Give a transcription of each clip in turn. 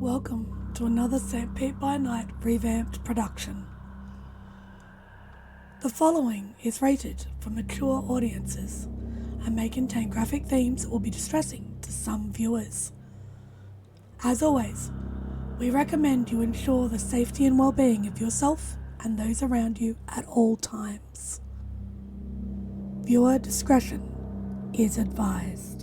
Welcome to another St. By Night revamped production. The following is rated for mature audiences and may contain graphic themes that will be distressing to some viewers. As always, we recommend you ensure the safety and well-being of yourself and those around you at all times. Viewer discretion is advised.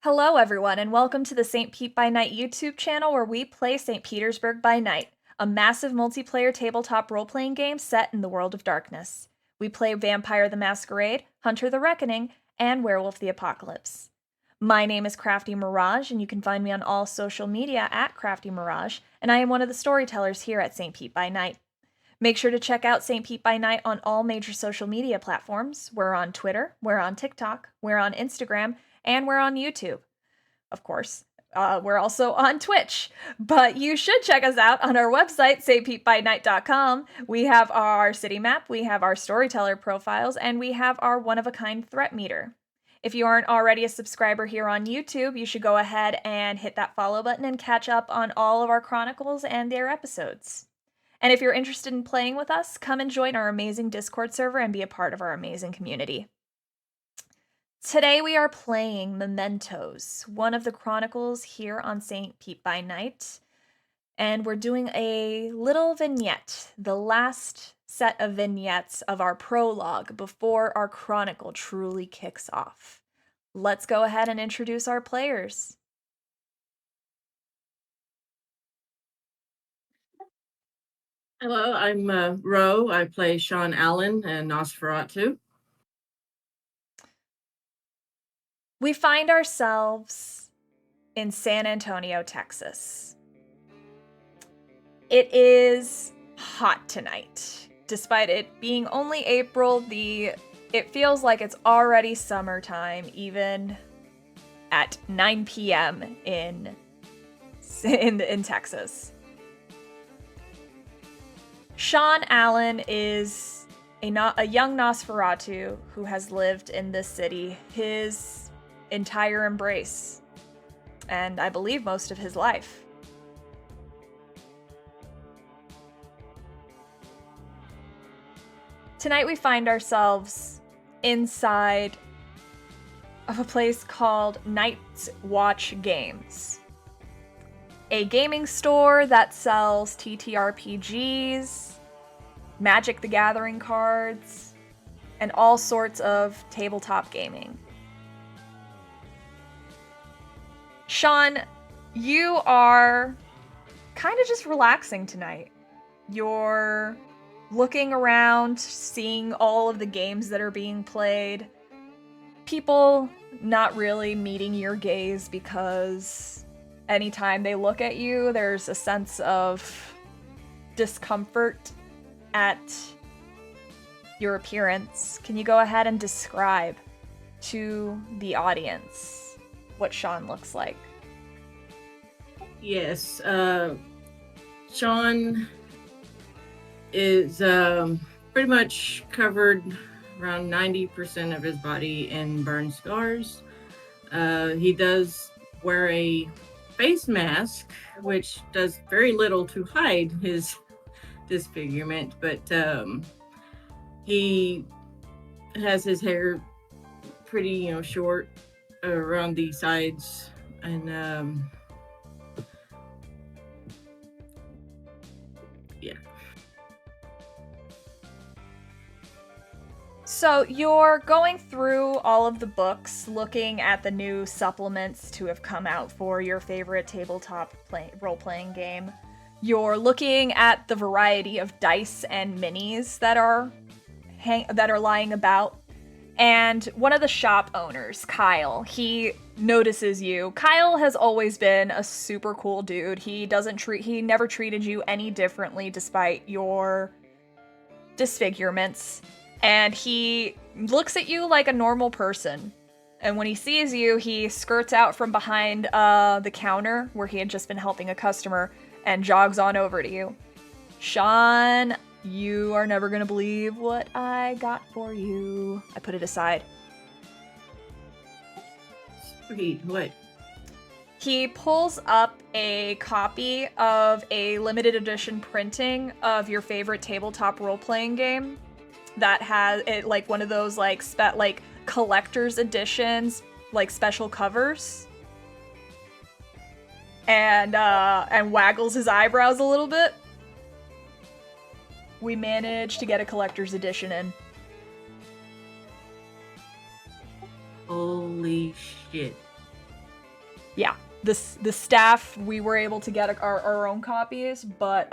Hello everyone, and welcome to the St. By Night YouTube channel where we play St. Petersburg By Night, a massive multiplayer tabletop role-playing game set in the world of darkness. We play Vampire the Masquerade, Hunter the Reckoning, and Werewolf the Apocalypse. My name is Crafty Mirage, and you can find me on all social media at Crafty Mirage, and I am one of the storytellers here at St. By Night. Make sure to check out St. By Night on all major social media platforms. We're on Twitter, we're on TikTok, we're on Instagram, and we're on YouTube. Of course, we're also on Twitch, but you should check us out on our website, SPbN.com. We have our city map, we have our storyteller profiles, and we have our one-of-a-kind threat meter. If you aren't already a subscriber here on YouTube, you should go ahead and hit that follow button and catch up on all of our chronicles and their episodes. And if you're interested in playing with us, come and join our amazing Discord server and be a part of our amazing community. Today we are playing Mementos, one of the chronicles here on St. By Night, and we're doing a little vignette, the last set of vignettes of our prologue before our chronicle truly kicks off. Let's go ahead and introduce our players. Hello, I'm Ro. I play Sean Allen and Nosferatu. We find ourselves in San Antonio, Texas. It is hot tonight. Despite it being only April, it feels like it's already summertime, even at 9 p.m. in Texas. Sean Allen is a young Nosferatu who has lived in this city his entire embrace, and I believe most of his life. Tonight we find ourselves inside of a place called Night's Watch Games, a gaming store that sells TTRPGs, Magic the Gathering cards, and all sorts of tabletop gaming. Sean, you are kind of just relaxing tonight. You're looking around, seeing all of the games that are being played. People not really meeting your gaze because anytime they look at you, there's a sense of discomfort at your appearance. Can you go ahead and describe to the audience what Sean looks like? Yes, Sean is pretty much covered around 90% of his body in burn scars. He does wear a face mask, which does very little to hide his disfigurement, but he has his hair pretty, short around the sides, and yeah. So you're going through all of the books, looking at the new supplements to have come out for your favorite tabletop role-playing game. You're looking at the variety of dice and minis that are lying about. And one of the shop owners, Kyle, he notices you. Kyle has always been a super cool dude. He never treated you any differently despite your disfigurements. And he looks at you like a normal person. And when he sees you, he skirts out from behind the counter where he had just been helping a customer and jogs on over to you. Sean, you are never gonna believe what I got for you. I put it aside. Sweet, what? He pulls up a copy of a limited edition printing of your favorite tabletop role-playing game that has it like one of those like collector's editions, like special covers. And waggles his eyebrows a little bit. We managed to get a collector's edition in. Holy shit. Yeah, the staff, we were able to get our own copies, but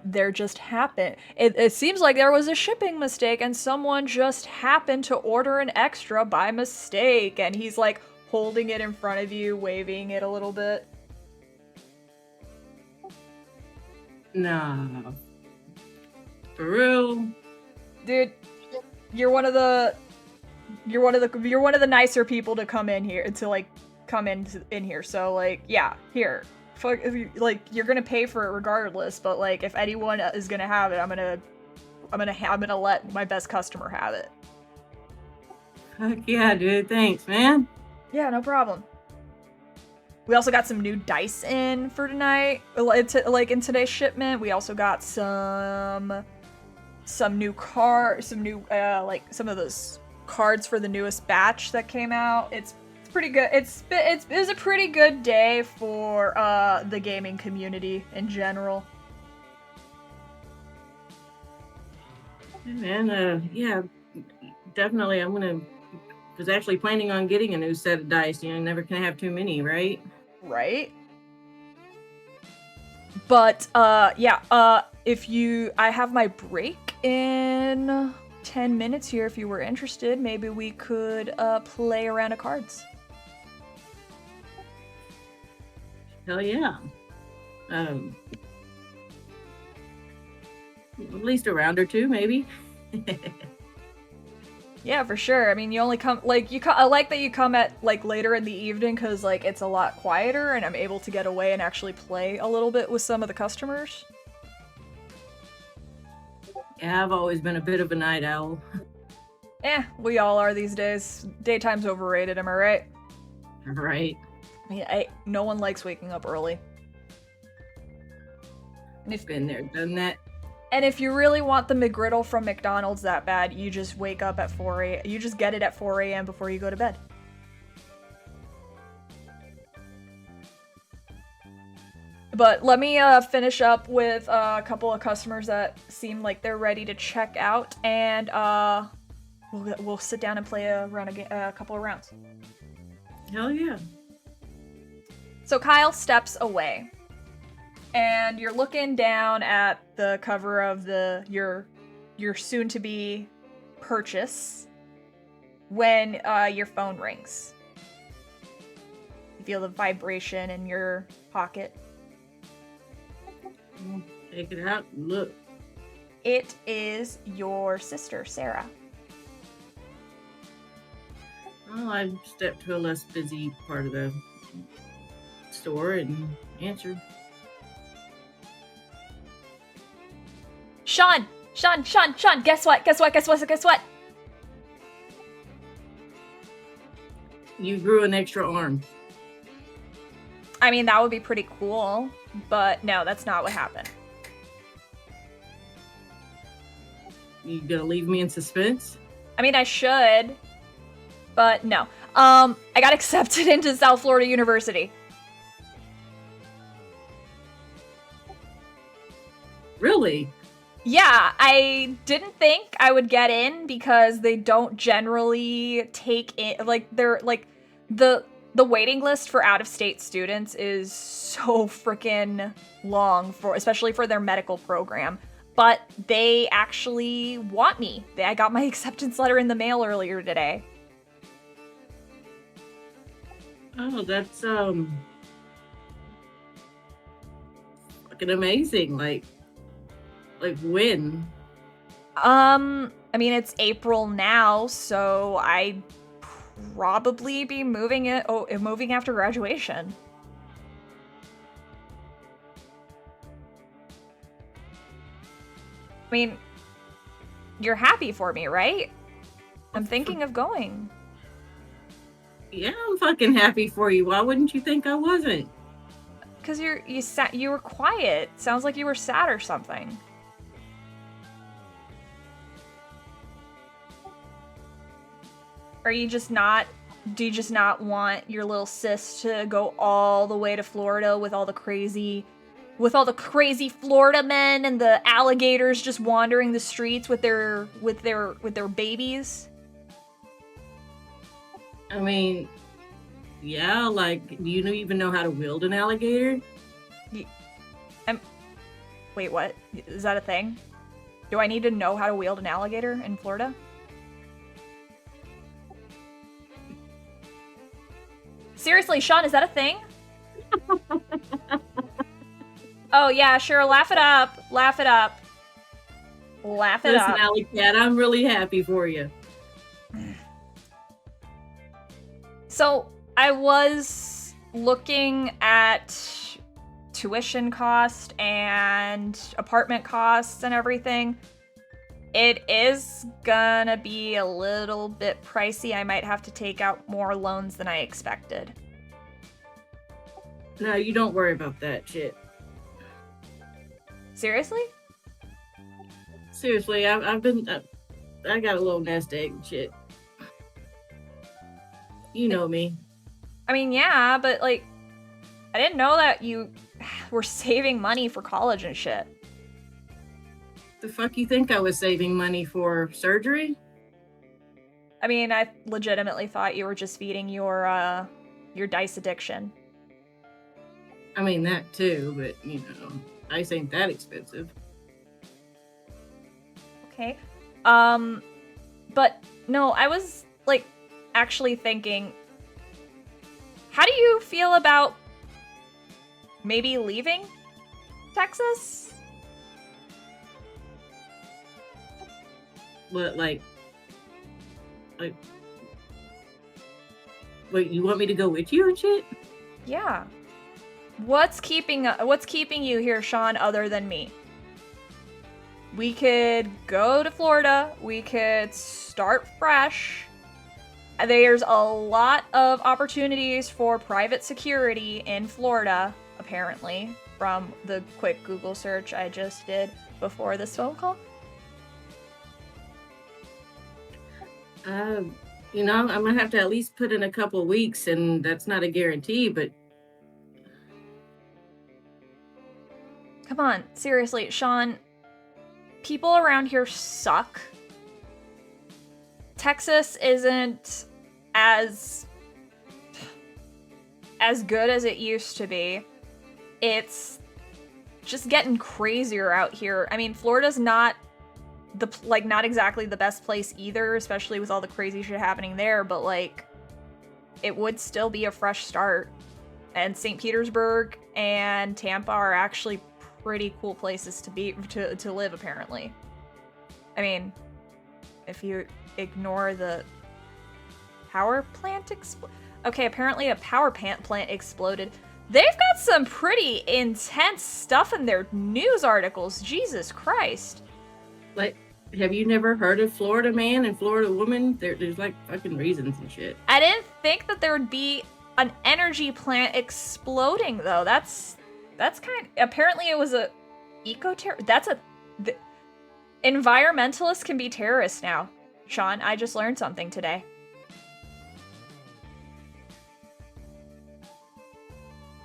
there just happened. It seems like there was a shipping mistake and someone just happened to order an extra by mistake. And he's like holding it in front of you, waving it a little bit. Nah. For real? Dude, you're one of the nicer people to come in here, in here. So like, yeah, here. Like, you're gonna pay for it regardless, but like if anyone is gonna have it, I'm gonna let my best customer have it. Heck yeah, dude. Thanks, man. Yeah, no problem. We also got some new dice in for tonight. Like in today's shipment, we also got some new like some of those cards for the newest batch that came out. It's pretty good. It was a pretty good day for the gaming community in general. Man, yeah, definitely. Was actually planning on getting a new set of dice. Never can have too many, right? Right? But, yeah, I have my break in 10 minutes here. If you were interested, maybe we could, play a round of cards. Hell yeah. At least a round or two, maybe. Yeah, for sure. I mean, you only come, like, I like that you come at, like, later in the evening, because, like, it's a lot quieter, and I'm able to get away and actually play a little bit with some of the customers. Yeah, I've always been a bit of a night owl. We all are these days. Daytime's overrated, am I right? Right. I mean, no one likes waking up early. And if Been there, done that. And if you really want the McGriddle from McDonald's that bad, you just wake up at 4 a.m. You just get it at 4 a.m. before you go to bed. But let me finish up with a couple of customers that seem like they're ready to check out, and we'll sit down and play a couple of rounds. Hell yeah. So Kyle steps away. And you're looking down at the cover of your your soon-to-be purchase when your phone rings. You feel the vibration in your pocket. Take it out and look. It is your sister, Sarah. Well, I stepped to a less busy part of the store and answered. Sean, guess what? You grew an extra arm. I mean, that would be pretty cool, but no, that's not what happened. You gonna leave me in suspense? I mean, I should, but no. I got accepted into South Florida University. Really? Yeah, I didn't think I would get in because they don't generally take in, like, they're, like, the waiting list for out-of-state students is so freaking long, especially for their medical program. But they actually want me. I got my acceptance letter in the mail earlier today. Oh, that's fucking amazing. Like when? I mean, it's April now, so I'd probably be moving after graduation. I mean, you're happy for me, right? I'm thinking of going. Yeah, I'm fucking happy for you. Why wouldn't you think I wasn't? Because you were quiet. Sounds like you were sad or something. Do you just not want your little sis to go all the way to Florida with all the crazy Florida men and the alligators just wandering the streets with their babies? I mean, yeah, like, do you even know how to wield an alligator? Wait, what? Is that a thing? Do I need to know how to wield an alligator in Florida? Seriously, Sean, is that a thing? Oh, yeah, sure, laugh it up. Laugh it up. Laugh it up. Listen, Alley Cat, I'm really happy for you. So, I was looking at tuition cost and apartment costs and everything. It is gonna be a little bit pricey. I might have to take out more loans than I expected. No, you don't worry about that shit. Seriously? Seriously, I got a little nest egg and shit. You know me. I mean, yeah, but, like, I didn't know that you were saving money for college and shit. The fuck you think I was saving money for? Surgery? I mean, I legitimately thought you were just feeding your dice addiction. I mean, that too, but, you know, dice ain't that expensive. Okay. But, no, I was, like, actually thinking, how do you feel about maybe leaving Texas? What, like, wait, you want me to go with you and shit? Yeah. What's keeping you here, Sean, other than me? We could go to Florida. We could start fresh. There's a lot of opportunities for private security in Florida, apparently, from the quick Google search I just did before this phone call. You know, I'm gonna have to at least put in a couple of weeks, and that's not a guarantee, but... Come on, seriously, Sean. People around here suck. Texas isn't as good as it used to be. It's just getting crazier out here. I mean, Florida's not not exactly the best place either, especially with all the crazy shit happening there, but like it would still be a fresh start. And St. Petersburg and Tampa are actually pretty cool places to live, apparently. I mean, if you ignore the power plant okay, apparently a power plant exploded. They've got some pretty intense stuff in their news articles. Jesus Christ. Like, have you never heard of Florida man and Florida woman? There's like fucking reasons and shit. I didn't think that there would be an energy plant exploding, though. That's kind. Apparently, it was a eco-terror. Environmentalists can be terrorists now. Sean, I just learned something today.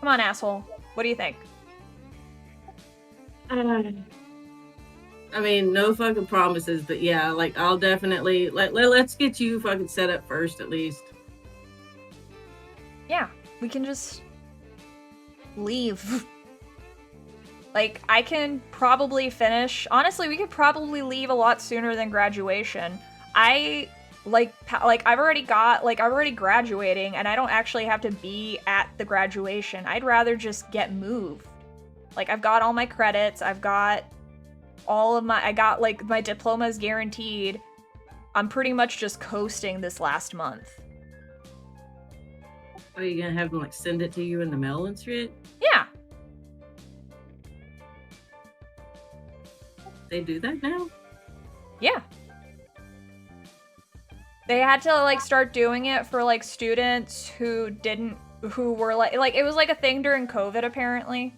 Come on, asshole. What do you think? I mean, no fucking promises, but yeah, like I'll definitely let's get you fucking set up first, at least. Yeah, we can just leave. Like, I can probably finish. Honestly, we could probably leave a lot sooner than graduation. I'm already graduating, and I don't actually have to be at the graduation. I'd rather just get moved. Like, I've got all my credits. I've got my diploma is guaranteed. I'm pretty much just coasting this last month. Are you gonna have them like send it to you in the mail and shit? Yeah. They do that now? Yeah. They had to like start doing it for like students who were like it was like a thing during COVID apparently.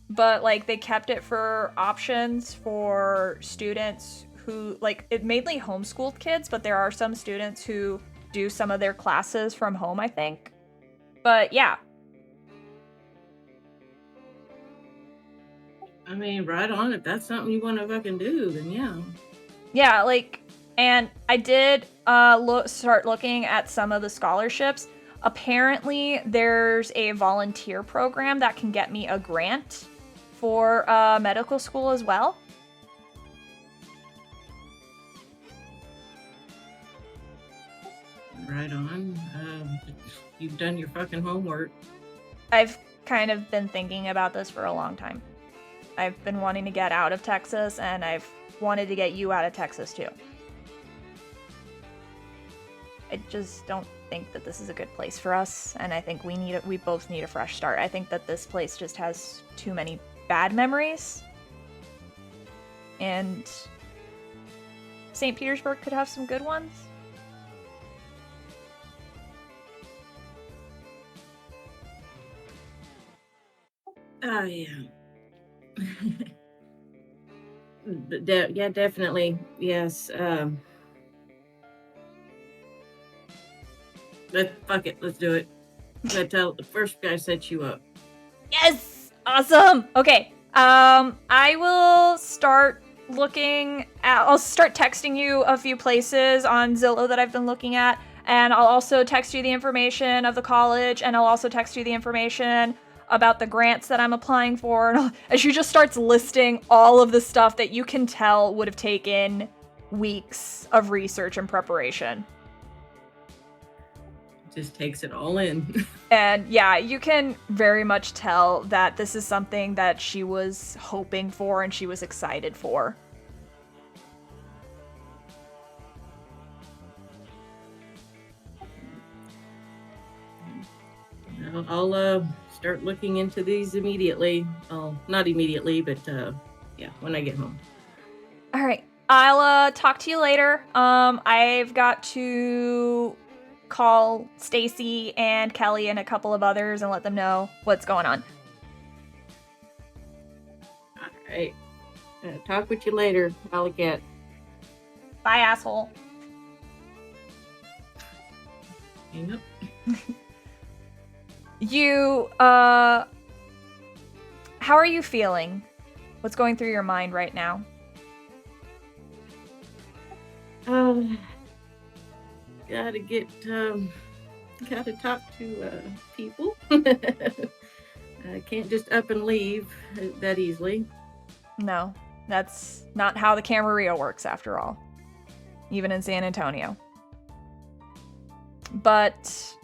But like they kept it for options for students who like it mainly homeschooled kids, but there are some students who do some of their classes from home, I think. But yeah. I mean, right on. If that's something you want to fucking do, then yeah. Yeah, like, and I did start looking at some of the scholarships. Apparently, there's a volunteer program that can get me a grant for medical school as well. Right on. You've done your fucking homework. I've kind of been thinking about this for a long time. I've been wanting to get out of Texas, and I've wanted to get you out of Texas too. I just don't think that this is a good place for us, and I think we both need a fresh start. I think that this place just has too many bad memories, and St. Petersburg could have some good ones. Oh yeah. Yeah, definitely. Yes. Fuck it. Let's do it. The first guy set you up. Yes! Awesome! Okay. I will start I'll start texting you a few places on Zillow that I've been looking at, and I'll also text you the information of the college, and I'll also text you the information about the grants that I'm applying for. And she just starts listing all of the stuff that you can tell would have taken weeks of research and preparation. Just takes it all in. And yeah, you can very much tell that this is something that she was hoping for and she was excited for. I'll start looking into these immediately. Oh, not immediately, but yeah, when I get home. All right. I'll talk to you later. I've got to call Stacy and Kelly and a couple of others and let them know what's going on. All right. Talk with you later, Alicat. Bye, asshole. Hang up. How are you feeling? What's going through your mind right now? Gotta talk to people. I can't just up and leave that easily. No. That's not how the Camarilla works, after all. Even in San Antonio. But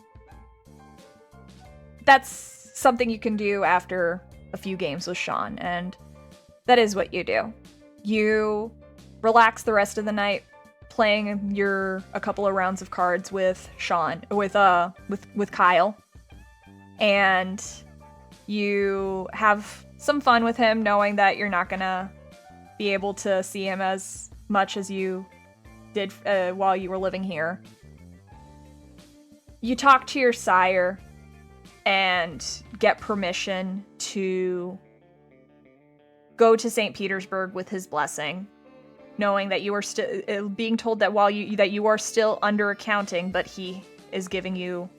that's something you can do after a few games with Sean, and that is what you do. You relax the rest of the night playing a couple of rounds of cards with Sean, with Kyle, and you have some fun with him, knowing that you're not gonna be able to see him as much as you did while you were living here. You talk to your sire and get permission to go to St. Petersburg with his blessing, knowing that you are still being told that that you are still under accounting, but he is giving you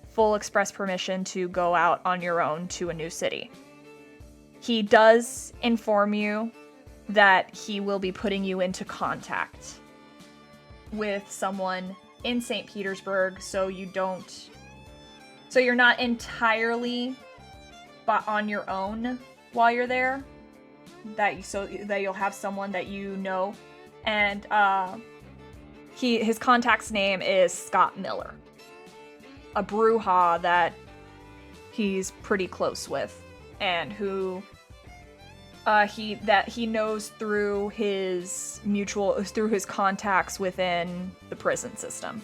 full express permission to go out on your own to a new city. He does inform you that he will be putting you into contact with someone in St. Petersburg, so you're not entirely on your own while you're there. That you'll have someone that you know, and his contact's name is Scott Miller, a Brujah that he's pretty close with, and who he knows through his contacts within the prison system.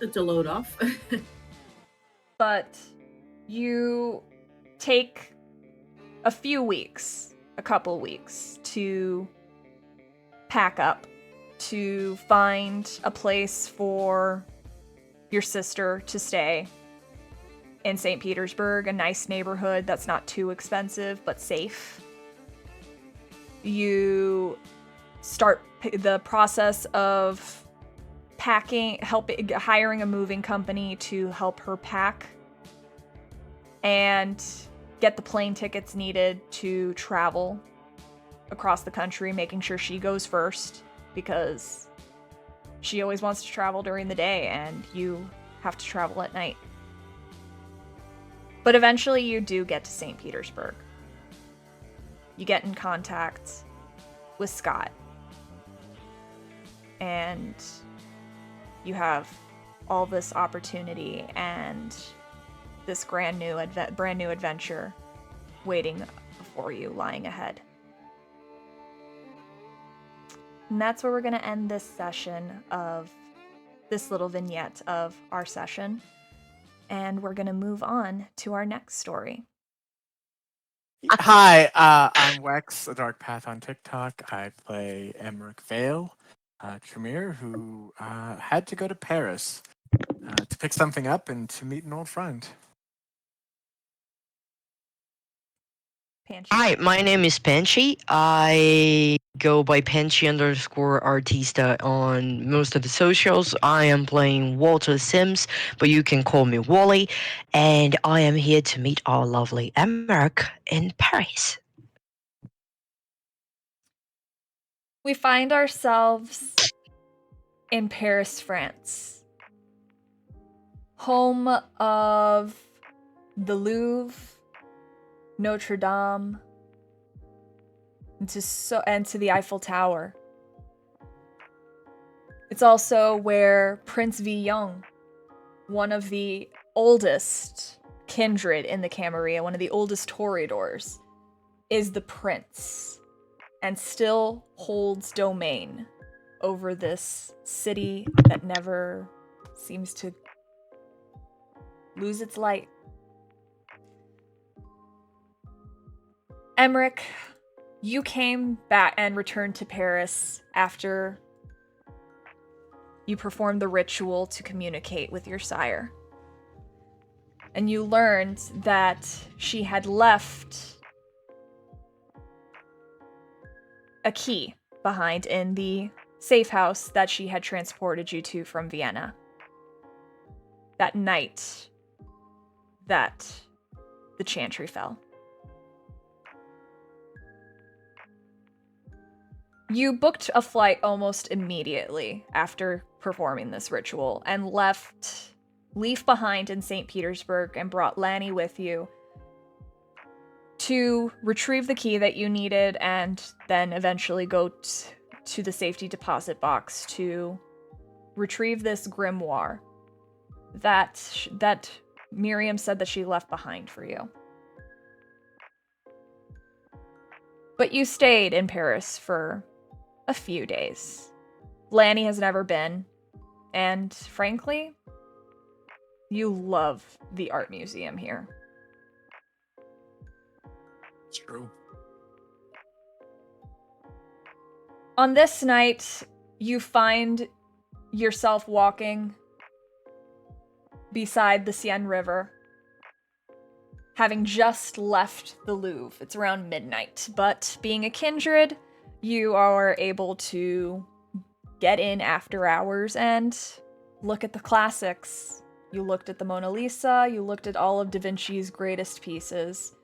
It's a load off. But you take a couple weeks to pack up, to find a place for your sister to stay in St. Petersburg, a nice neighborhood that's not too expensive but safe. You start the process of hiring a moving company to help her pack and get the plane tickets needed to travel across the country, making sure she goes first because she always wants to travel during the day and you have to travel at night. But eventually you do get to St. Petersburg. You get in contact with Scott. And you have all this opportunity and this brand new adventure waiting for you, lying ahead. And that's where we're going to end this session of this little vignette of our session. And we're going to move on to our next story. Hi, I'm Wex, A Dark Path on TikTok. I play Emmerich Vale, Tremere, who had to go to Paris to pick something up and to meet an old friend. Panchi. Hi, my name is Panchi. I go by Panchi_Artista on most of the socials. I am playing Walter Sims, but you can call me Wally. And I am here to meet our lovely Emmerich in Paris. We find ourselves in Paris, France. Home of the Louvre, Notre Dame, and to the Eiffel Tower. It's also where Prince Villon, one of the oldest kindred in the Camarilla, one of the oldest Toreadors, is the prince and still holds domain over this city that never seems to lose its light. Emmerich, you came back and returned to Paris after you performed the ritual to communicate with your sire. And you learned that she had left a key behind in the safe house that she had transported you to from Vienna. That night that the chantry fell. You booked a flight almost immediately after performing this ritual and left leave behind in St. Petersburg and brought Lanny with you to retrieve the key that you needed and then eventually go to the safety deposit box to retrieve this grimoire that Miriam said that she left behind for you. But you stayed in Paris for a few days. Lanny has never been, and frankly, you love the art museum here. It's true. On this night, you find yourself walking beside the Seine River, having just left the Louvre. It's around midnight, but being a kindred, you are able to get in after hours and look at the classics. You looked at the Mona Lisa, you looked at all of Da Vinci's greatest pieces,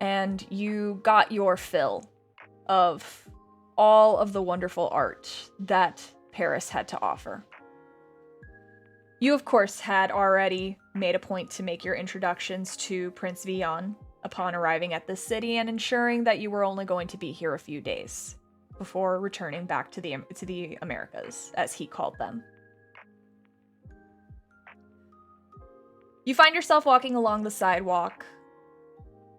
and you got your fill of all of the wonderful art that Paris had to offer. You, of course, had already made a point to make your introductions to Prince Villon upon arriving at the city and ensuring that you were only going to be here a few days before returning back to the Americas, as he called them. You find yourself walking along the sidewalk.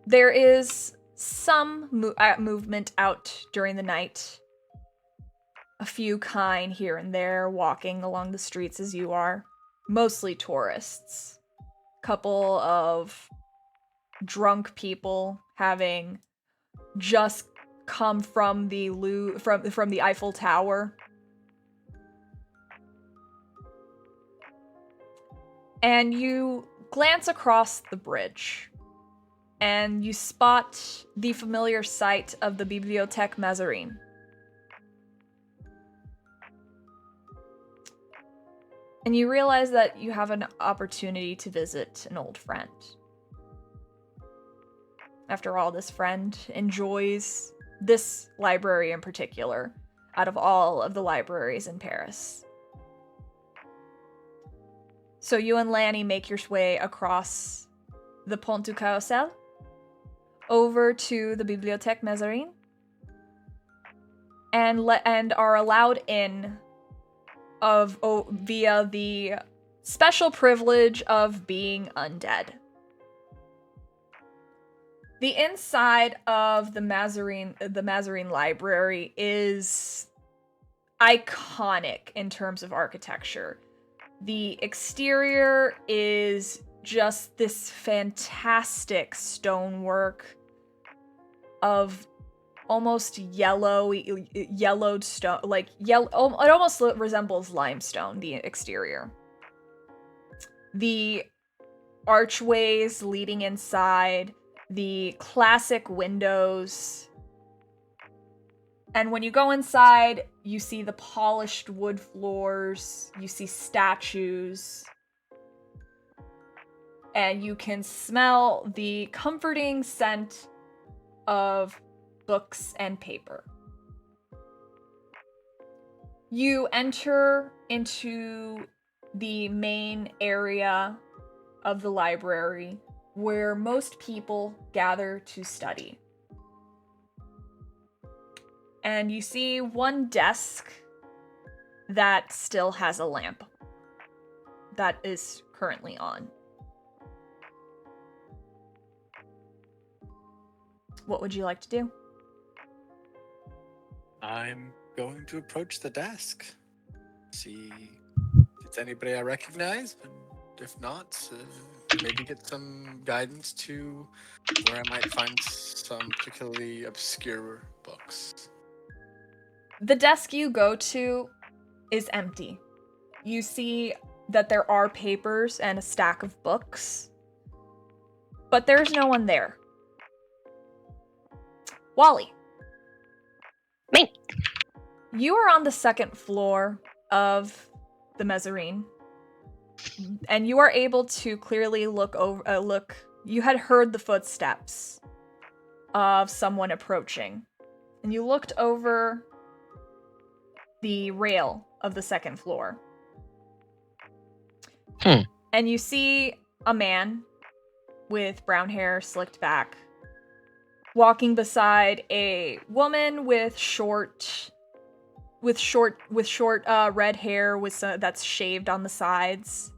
There is some movement out during the night. A few kine here and there walking along the streets as you are. Mostly tourists. Couple of drunk people having just come from the from the Eiffel Tower. And you glance across the bridge, and you spot the familiar sight of the Bibliothèque Mazarine. And you realize that you have an opportunity to visit an old friend. After all, this friend enjoys this library in particular, out of all of the libraries in Paris. So you and Lanny make your way across the Pont du Carrousel over to the Bibliothèque Mazarine and are allowed in via the special privilege of being undead. The inside of the Mazarine Library is iconic in terms of architecture. The exterior is just this fantastic stonework of almost yellowed stone, it almost resembles limestone, the exterior. The archways leading inside, the classic windows. And when you go inside, you see the polished wood floors, you see statues, and you can smell the comforting scent of books and paper. You enter into the main area of the library where most people gather to study. And you see one desk that still has a lamp that is currently on. What would you like to do? I'm going to approach the desk, see if it's anybody I recognize, and if not, maybe get some guidance to where I might find some particularly obscure books. The desk you go to is empty. You see that there are papers and a stack of books, but there's no one there. Wally. Me. You are on the second floor of the mezzanine, and you are able to clearly look. You had heard the footsteps of someone approaching, and you looked over the rail of the second floor. And you see a man with brown hair slicked back walking beside a woman with short red hair that's shaved on the sides.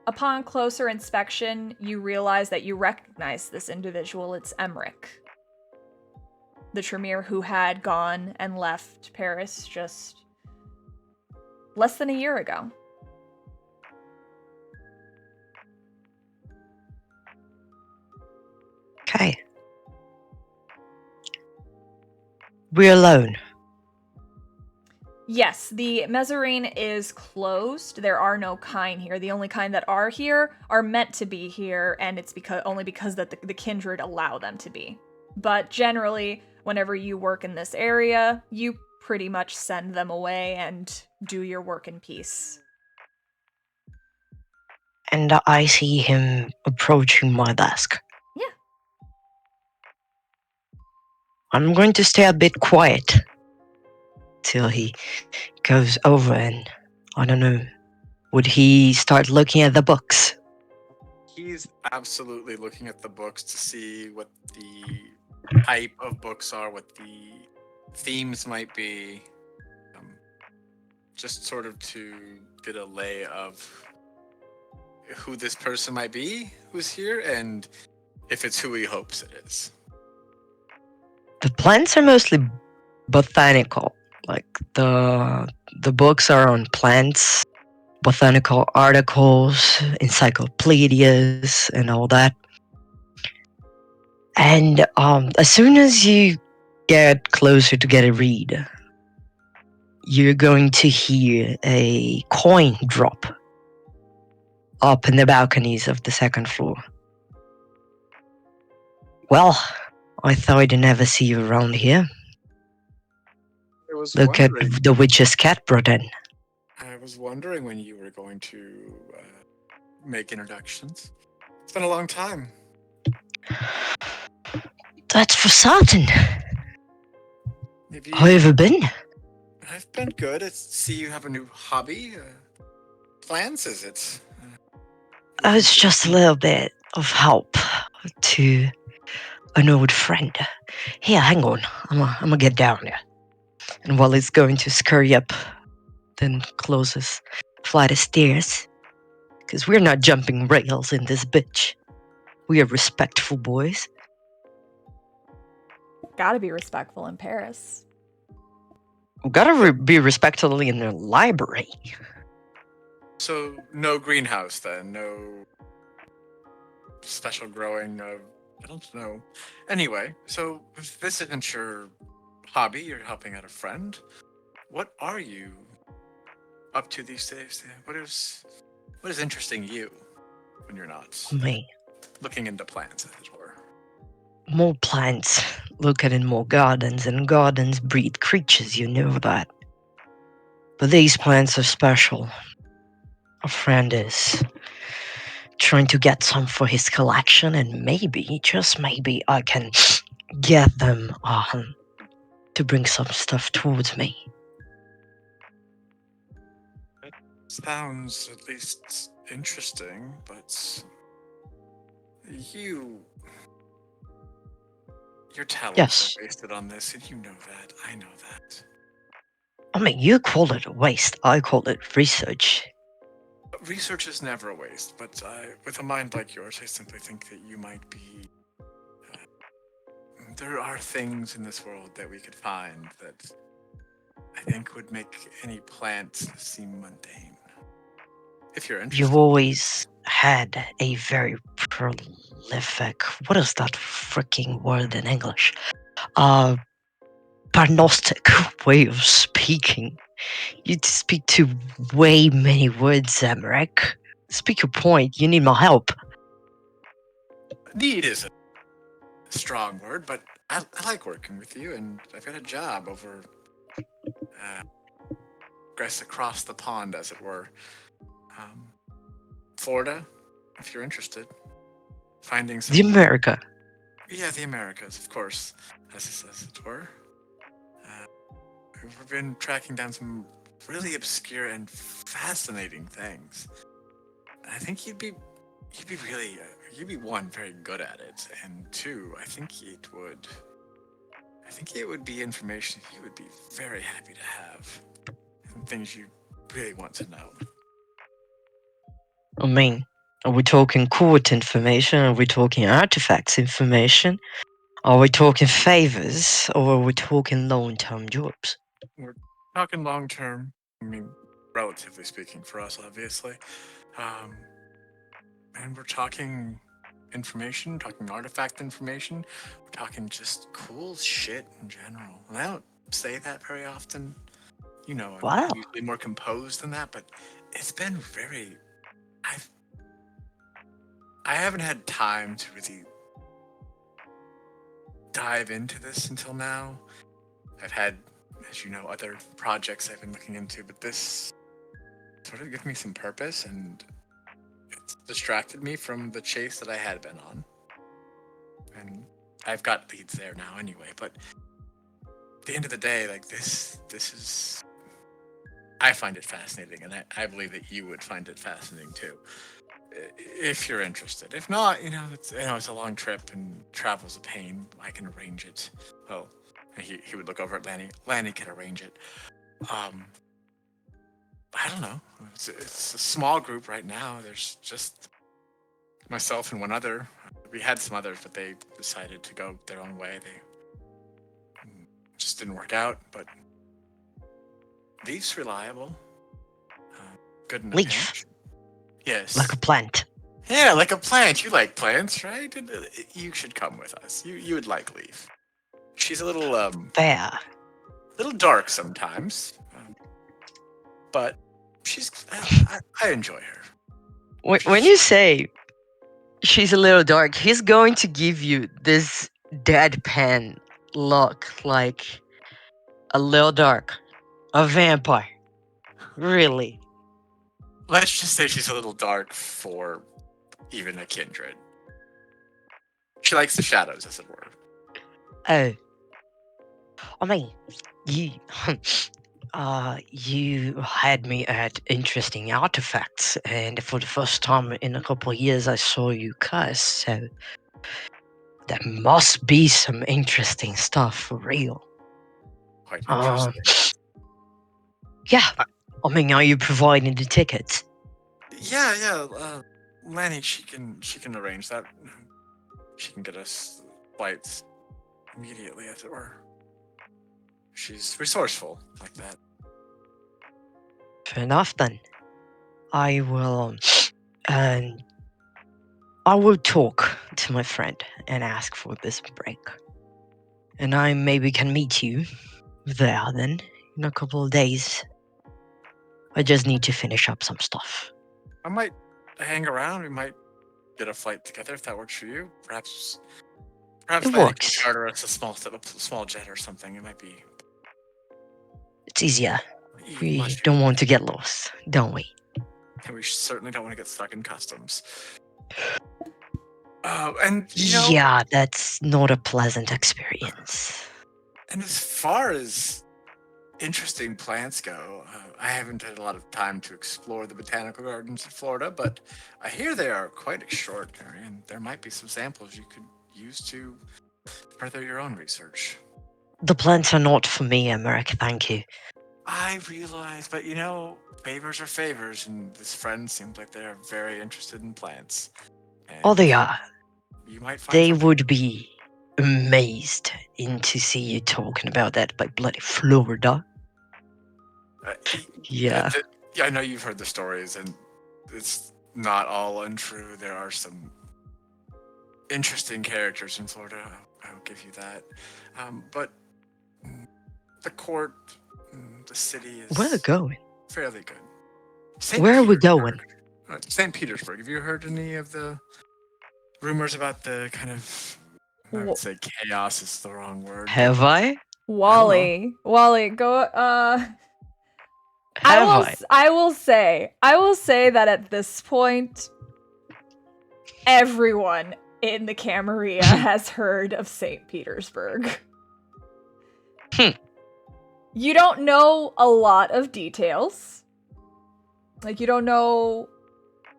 Upon closer inspection, you realize that you recognize this individual. It's Emmerich, the Tremere who had gone and left Paris just less than a year ago. Okay. We're alone. Yes, the mezzanine is closed. There are no kine here. The only kine that are here are meant to be here, and it's only because that the kindred allow them to be. But generally, whenever you work in this area, you pretty much send them away and do your work in peace. And I see him approaching my desk. Yeah. I'm going to stay a bit quiet till he goes over and, I don't know, would he start looking at the books? He's absolutely looking at the books to see what the type of books are, what the themes might be, just sort of to get a lay of who this person might be who's here and if it's who he hopes it is. The plants are mostly botanical. Like the books are on plants, botanical articles, encyclopedias, and all that. And as soon as you get closer to get a read, you're going to hear a coin drop up in the balconies of the second floor. Well, I thought I'd never see you around here. I was Look at wondering. the witch's cat brought in. I was wondering when you were going to make introductions. It's been a long time. That's for certain. Maybe How have you been? I've been good. I see you have a new hobby. Plans, is it? It's just a little bit of help to an old friend. Here, hang on. I'm gonna get down there. And while he's going to scurry up, then closes flight of stairs. Because we're not jumping rails in this bitch. We are respectful boys. Gotta be respectful in Paris. We gotta be respectful in the library. So no greenhouse then, no special growing of I don't know. Anyway, so if this isn't your hobby, you're helping out a friend. What are you up to these days? What is interesting you when you're not Me. looking into plants, as it were? More plants. Looking in more gardens, and gardens breed creatures, you know that. But these plants are special. A friend is trying to get some for his collection, and maybe, just maybe, I can get them to bring some stuff towards me. Sounds at least interesting, but your talents Yes. are wasted on this, and you know that. I know that. I mean, you call it a waste, I call it research. Research is never a waste, but with a mind like yours, I simply think that you might be. There are things in this world that we could find that I think would make any plant seem mundane. If you're interested. You've always had a very prolific, what is that freaking word in English? Parnostic way of speaking. You speak to way many words, Emmerich. Speak your point. You need my help. Need is a strong word, but I like working with you, and I've got a job over, guess across the pond, as it were. Florida, if you're interested. Finding some... The America. Yeah, the Americas, of course, as it were. We've been tracking down some really obscure and fascinating things. I think you'd be really, you'd be one, very good at it, and two, I think it would be information you would be very happy to have, and things you really want to know. I mean, are we talking court information? Are we talking artifacts information? Are we talking favors? Or are we talking long-term jobs? We're talking long term. I mean, relatively speaking, for us, obviously. And we're talking information, talking artifact information, we're talking just cool shit in general. And I don't say that very often. You know, Wow. I'm usually more composed than that, but it's been very. I haven't had time to really dive into this until now. I've had, as you know, other projects I've been looking into, but this sort of gives me some purpose, and it's distracted me from the chase that I had been on. And I've got leads there now anyway, but at the end of the day, like this is, I find it fascinating, and I believe that you would find it fascinating too, if you're interested. If not, it's a long trip and travel's a pain. I can arrange it. Well, he would look over at Lanny. Lanny can arrange it. I don't know. It's a small group right now. There's just myself and one other. We had some others, but they decided to go their own way. They just didn't work out. But Leaf's reliable. Good in a Leaf? pinch. Yes. Like a plant. Yeah, like a plant. You like plants, right? You should come with us. You would like Leaf. She's a Fair. little dark sometimes, but she's. I enjoy her. When you say she's a little dark, he's going to give you this deadpan look, like a little dark, a vampire. Really? Let's just say she's a little dark for even a kindred. She likes the shadows, as it were. Oh, I mean, you, you had me at interesting artifacts, and for the first time in a couple of years, I saw you cuss. So there must be some interesting stuff for real. Quite interesting. Yeah. I- I mean, are you providing the tickets? Yeah. Lanny, she can arrange that. She can get us flights immediately, as it were. She's resourceful like that. Fair enough then. I will, and I will talk to my friend and ask for this break. And I maybe can meet you there then in a couple of days. I just need to finish up some stuff. I might hang around. We might get a flight together if that works for you. Perhaps It Lanny works. can charter us a small jet or something. It might be. It's easier. We much don't want to easier. get lost, don't we? And we certainly don't want to get stuck in customs. And Yeah, that's not a pleasant experience. And as far as interesting plants go, I haven't had a lot of time to explore the botanical gardens in Florida, but I hear they are quite extraordinary, and there might be some samples you could use to further your own research. The plants are not for me, Emmerich, thank you. I realize, but favors are favors, and this friend seems like they're very interested in plants. Oh, And they are. You might find They something. would be amazed to see you talking about that by bloody Florida. Yeah. I know you've heard the stories, and it's not all untrue. There are some interesting characters in Florida. I'll give you that. But the court, the city is Where are we going? fairly good. Where are we going? St. Petersburg. Have you heard any of the rumors about the kind of, I would say chaos is the wrong word. Have I? Wally, go. Have I? I will say that at this point, everyone in the Camarilla has heard of St. Petersburg. You don't know a lot of details. Like, you don't know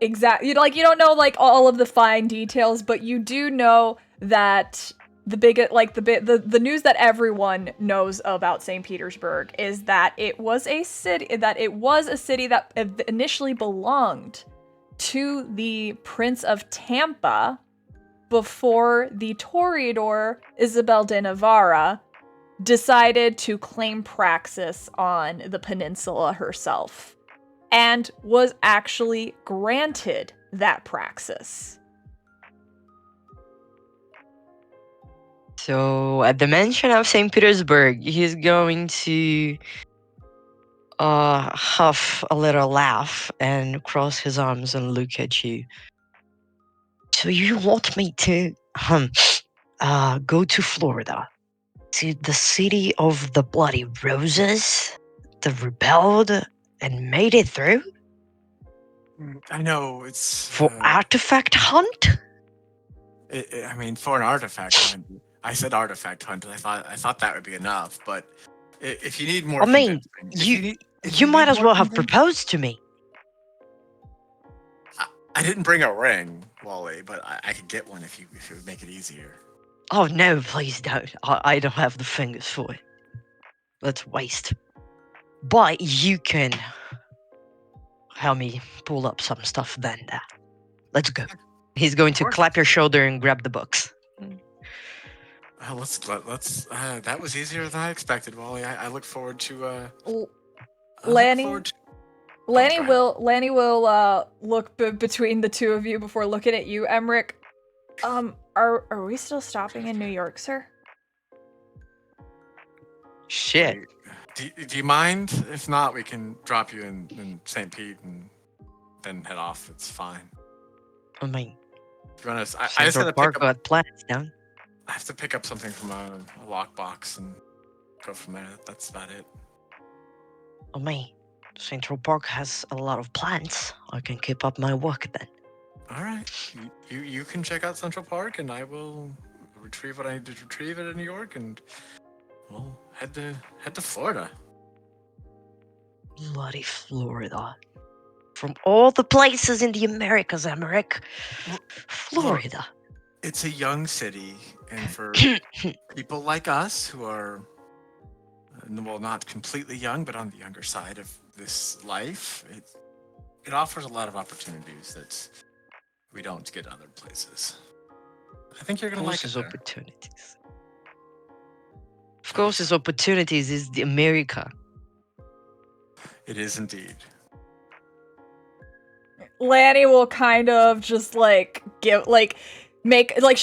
you don't know like all of the fine details, but you do know that the news that everyone knows about St. Petersburg is that it was a city that initially belonged to the Prince of Tampa before the Toreador Isabel de Navarra decided to claim praxis on the peninsula herself, and was actually granted that praxis. So, at the mention of St. Petersburg, he's going to huff a little laugh and cross his arms and look at you. So you want me to go to Florida, to the city of the bloody roses that rebelled and made it through I know it's for artifact hunt? I mean, for an artifact hunt. I said artifact hunt, and I thought that would be enough. But if you need more, I mean, convincing, you might as well have proposed to me. I didn't bring a ring, Wally, but I could get one if it would make it easier. Oh no, please don't. I don't have the fingers for it. That's waste. But you can help me pull up some stuff then. Let's go. He's going to clap your shoulder and grab the books. Let's. That was easier than I expected, Wally. I look forward to. Lanny will look between the two of you before looking at you, Emmerich. Are we still stopping in New York, sir? Shit. Do you mind? If not, we can drop you in St. Pete and then head off. It's fine. I mean, to be honest, I just Central gotta Park pick up. got plans down. I have to pick up something from a lockbox and go from there. That's about it. I mean, Central Park has a lot of plants. I can keep up my work then. All right, you can check out Central Park, and I will retrieve what I need to retrieve in New York, and we'll head to Florida. Bloody Florida. From all the places in the Americas, Emmerich. Florida. Look, it's a young city, and for people like us who are, well, not completely young, but on the younger side of this life, it offers a lot of opportunities that we don't get other places. I think you're going to like it there. Opportunities. Of course, his opportunities is the America. It is indeed. Lanny will kind of just she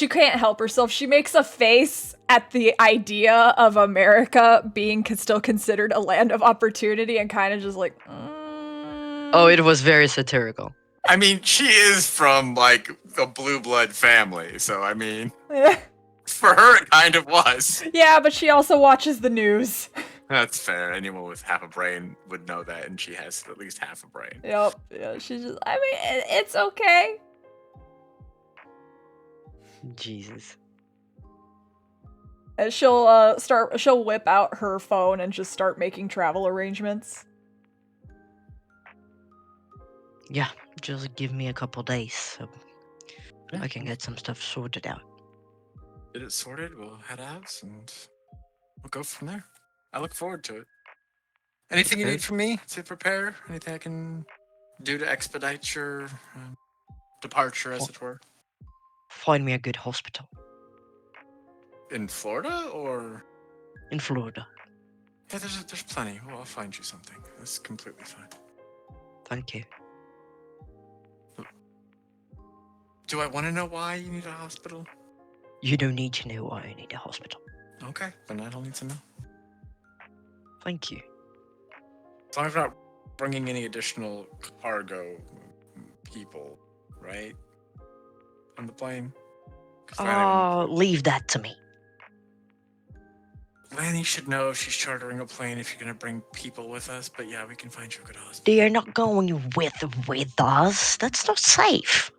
can't help herself. She makes a face at the idea of America being still considered a land of opportunity and kind of just like, Oh, it was very satirical. I mean, she is from like a blue blood family, so I mean, for her it kind of was. Yeah, but she also watches the news. That's fair. Anyone with half a brain would know that, and she has at least half a brain. Yep. Yeah, she's just. I mean, it's okay. Jesus. And she'll whip out her phone and just start making travel arrangements. Yeah, just give me a couple days so I can get some stuff sorted out. Get it sorted, we'll head out, and we'll go from there. I look forward to it. Anything you need from me to prepare? Anything I can do to expedite your departure, as it were? Find me a good hospital. In Florida, or? In Florida. Yeah, there's plenty. Well, I'll find you something. That's completely fine. Thank you. Do I want to know why you need a hospital? You don't need to know why I need a hospital. Okay, then I don't need to know. Thank you. As long as we're not bringing any additional cargo people, right? On the plane? Leave that to me. Lanny should know if she's chartering a plane if you're gonna bring people with us, but yeah, we can find you a good hospital. They are not going with us. That's not safe.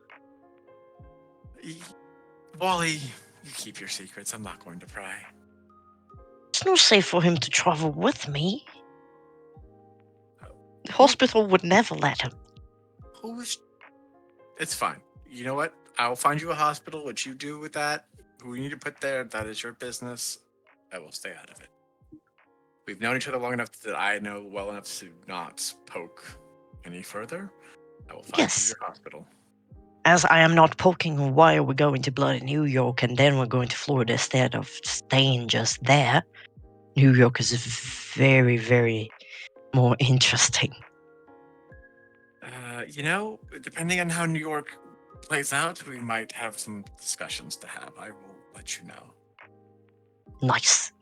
Wally, you keep your secrets. I'm not going to pry. It's not safe for him to travel with me. The hospital would never let him. Who's? It's fine. You know what? I'll find you a hospital. What you do with that, who you need to put there, that is your business. I will stay out of it. We've known each other long enough that I know well enough to not poke any further. I will find you Yes. your hospital. As I am not poking, why are we going to bloody New York and then we're going to Florida instead of staying just there? New York is very, very more interesting. Depending on how New York plays out, we might have some discussions to have. I will let you know. Nice.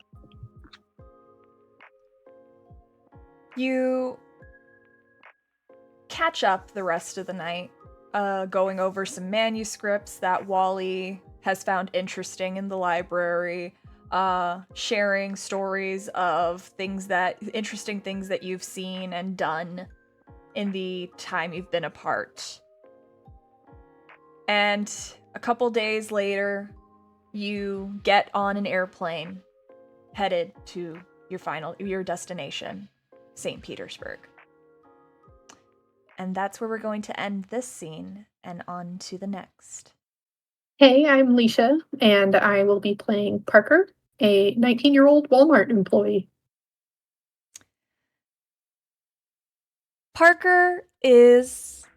You catch up the rest of the night, going over some manuscripts that Wally has found interesting in the library, sharing stories of interesting things that you've seen and done in the time you've been apart. And a couple days later, you get on an airplane headed to your destination, St. Petersburg. And that's where we're going to end this scene and on to the next. Hey, I'm Leisha, and I will be playing Parker, a 19-year-old Walmart employee. Parker is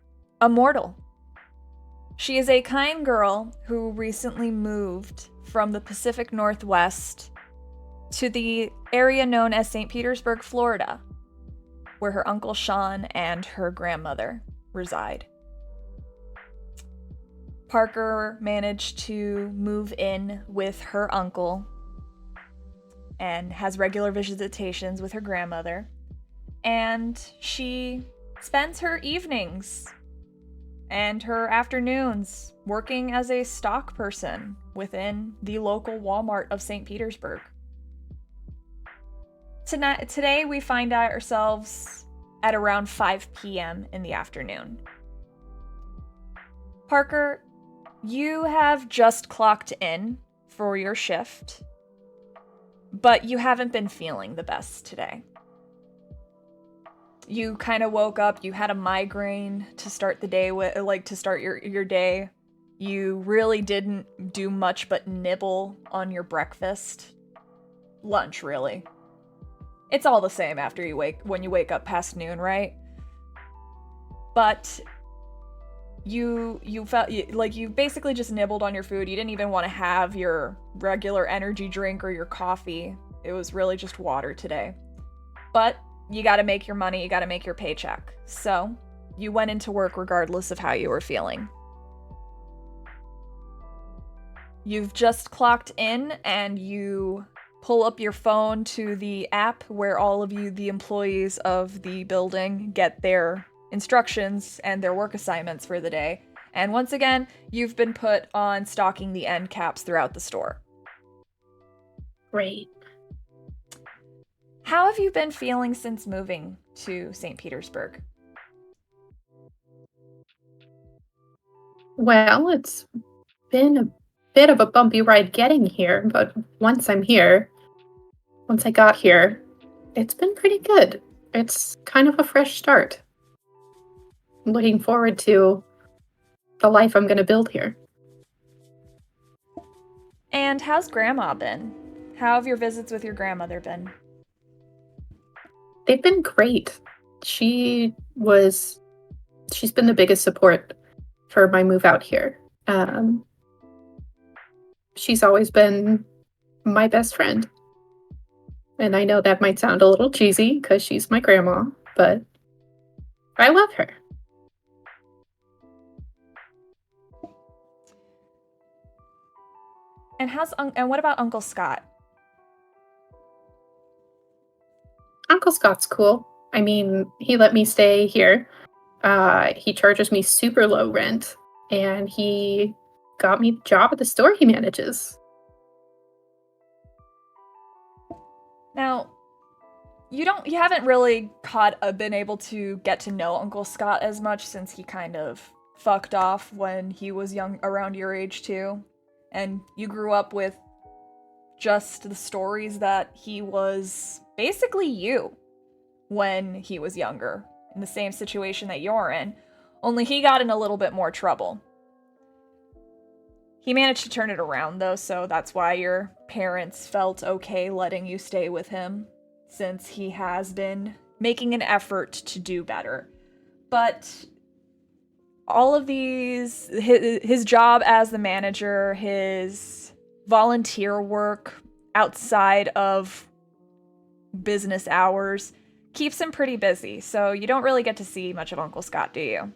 a mortal. She is a kind girl who recently moved from the Pacific Northwest to the area known as St. Petersburg, Florida, where her Uncle Sean and her grandmother reside. Parker managed to move in with her uncle and has regular visitations with her grandmother, and she spends her evenings and her afternoons working as a stock person within the local Walmart of St. Petersburg. Today we find ourselves at around 5 p.m. in the afternoon. Parker, you have just clocked in for your shift, but you haven't been feeling the best today. You kind of woke up, you had a migraine to start the day with, to start your day. You really didn't do much but nibble on your breakfast. Lunch, really. It's all the same when you wake up past noon, right? But you felt like you basically just nibbled on your food. You didn't even want to have your regular energy drink or your coffee. It was really just water today. But you got to make your money, you got to make your paycheck. So you went into work regardless of how you were feeling. You've just clocked in and you pull up your phone to the app where all of you, the employees of the building, get their instructions and their work assignments for the day. And once again, you've been put on stocking the end caps throughout the store. Great. How have you been feeling since moving to St. Petersburg? Well, it's been a bit of a bumpy ride getting here, but once I got here, it's been pretty good. It's kind of a fresh start. I'm looking forward to the life I'm going to build here. And how's Grandma been? How have your visits with your grandmother been? They've been great. She's been the biggest support for my move out here. She's always been my best friend. And I know that might sound a little cheesy because she's my grandma, but I love her. And what about Uncle Scott? Uncle Scott's cool. I mean, he let me stay here. He charges me super low rent, and he got me the job at the store he manages. Now, you haven't really been able to get to know Uncle Scott as much since he kind of fucked off when he was young, around your age too. And you grew up with just the stories that he was basically you when he was younger, in the same situation that you're in, only he got in a little bit more trouble. He managed to turn it around, though, so that's why your parents felt okay letting you stay with him, since he has been making an effort to do better. But all of these, his job as the manager, his volunteer work outside of business hours, keeps him pretty busy, so you don't really get to see much of Uncle Scott, do you?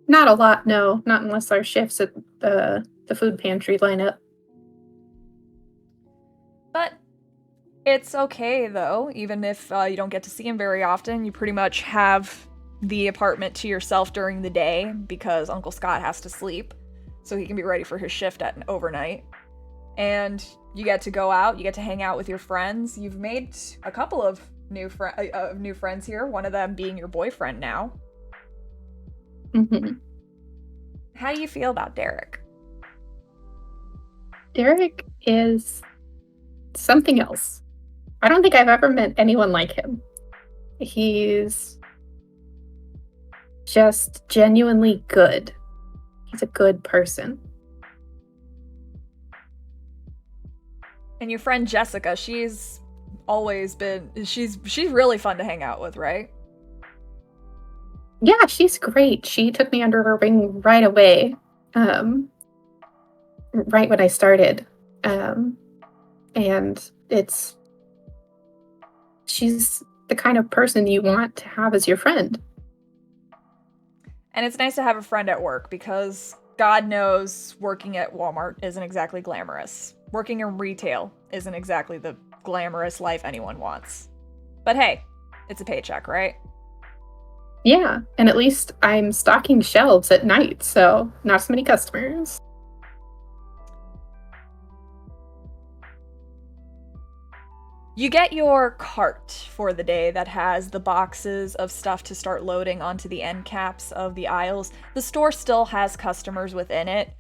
Not a lot, no. Not unless our shifts at the food pantry line up. But it's okay, though. Even if you don't get to see him very often, you pretty much have the apartment to yourself during the day because Uncle Scott has to sleep, so he can be ready for his shift at overnight. And you get to go out, you get to hang out with your friends. You've made a couple of new friends here, one of them being your boyfriend now. Mm-hmm. How do you feel about Derek? Derek is something else. I don't think I've ever met anyone like him. He's just genuinely good. He's a good person. And your friend Jessica, she's really fun to hang out with, right? Yeah, she's great. She took me under her wing right away. Right when I started. And she's the kind of person you want to have as your friend. And it's nice to have a friend at work because God knows working at Walmart isn't exactly glamorous. Working in retail isn't exactly the glamorous life anyone wants. But hey, it's a paycheck, right? Yeah, and at least I'm stocking shelves at night, so not so many customers. You get your cart for the day that has the boxes of stuff to start loading onto the end caps of the aisles. The store still has customers within it,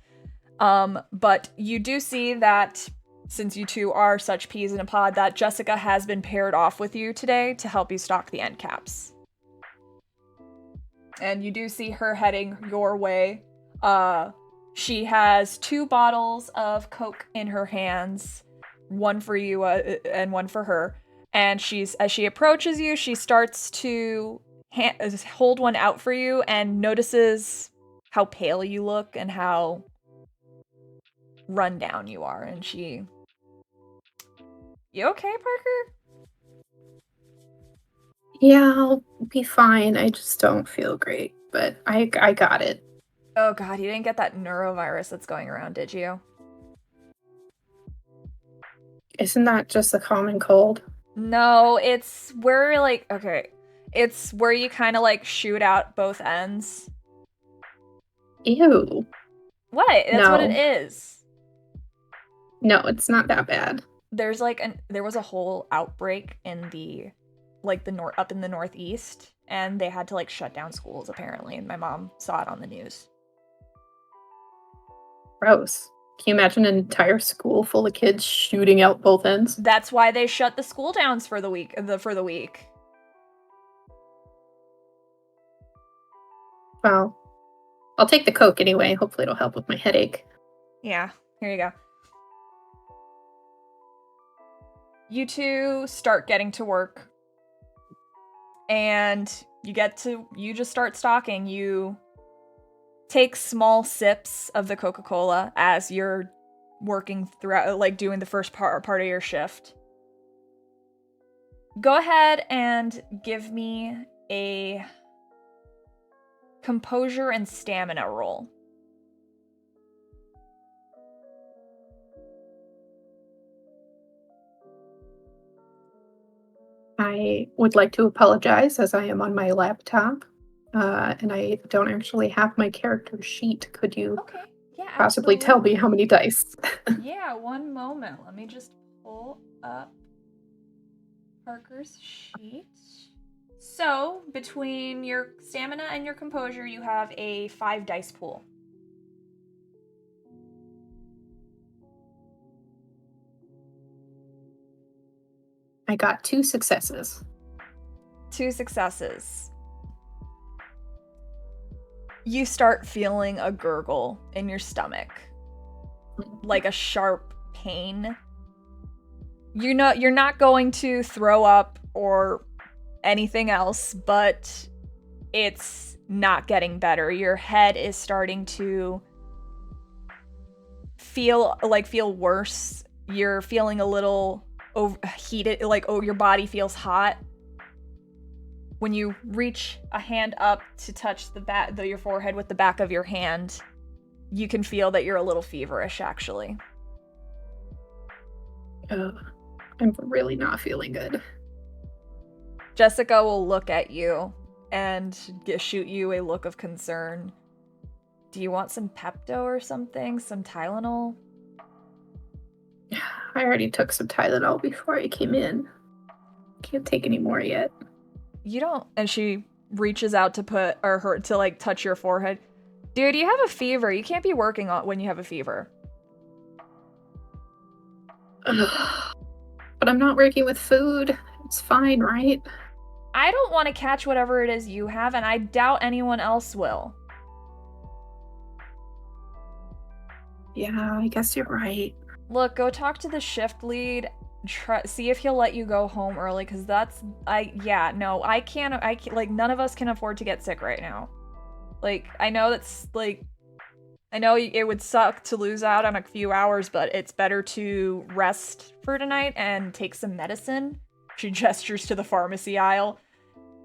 but you do see that, since you two are such peas in a pod, that Jessica has been paired off with you today to help you stock the end caps. And you do see her heading your way. She has 2 bottles of Coke in her hands, one for you and one for her. And as she approaches you, she starts to hold one out for you and notices how pale you look and how run down you are. And you okay, Parker? Yeah, I'll be fine. I just don't feel great, but I got it. Oh god, you didn't get that neurovirus that's going around, did you? Isn't that just a common cold? No, it's where it's where you kind of shoot out both ends. Ew. What? That's what it No. is. No, it's not that bad. There's there was a whole outbreak in the up in the Northeast, and they had to shut down schools apparently, and my mom saw it on the news. Gross. Can you imagine an entire school full of kids shooting out both ends? That's why they shut the school downs for the week. Well, I'll take the Coke anyway. Hopefully it'll help with my headache. Yeah, here you go. You two start getting to work. And you just start stocking. You take small sips of the Coca-Cola as you're working throughout, doing the first part of your shift. Go ahead and give me a composure and stamina roll. I would like to apologize as I am on my laptop, and I don't actually have my character sheet. Could you possibly tell me how many dice? Yeah, one moment. Let me just pull up Parker's sheet. So, between your stamina and your composure, you have a 5 dice pool. I got 2 successes. 2 successes. You start feeling a gurgle in your stomach. Like a sharp pain. You're not going to throw up or anything else, but it's not getting better. Your head is starting to feel worse. You're feeling a little overheated, your body feels hot. When you reach a hand up to touch your forehead with the back of your hand, you can feel that you're a little feverish, actually. I'm really not feeling good. Jessica will look at you and shoot you a look of concern. Do you want some Pepto or something? Some Tylenol? I already took some Tylenol before I came in. Can't take any more yet. You don't. And she reaches out to touch your forehead. Dude, you have a fever. You can't be working when you have a fever. But I'm not working with food. It's fine, right? I don't want to catch whatever it is you have, and I doubt anyone else will. Yeah, I guess you're right. Look, go talk to the shift lead. See if he'll let you go home early, because I can't, none of us can afford to get sick right now. I know it would suck to lose out on a few hours, but it's better to rest for tonight and take some medicine. She gestures to the pharmacy aisle,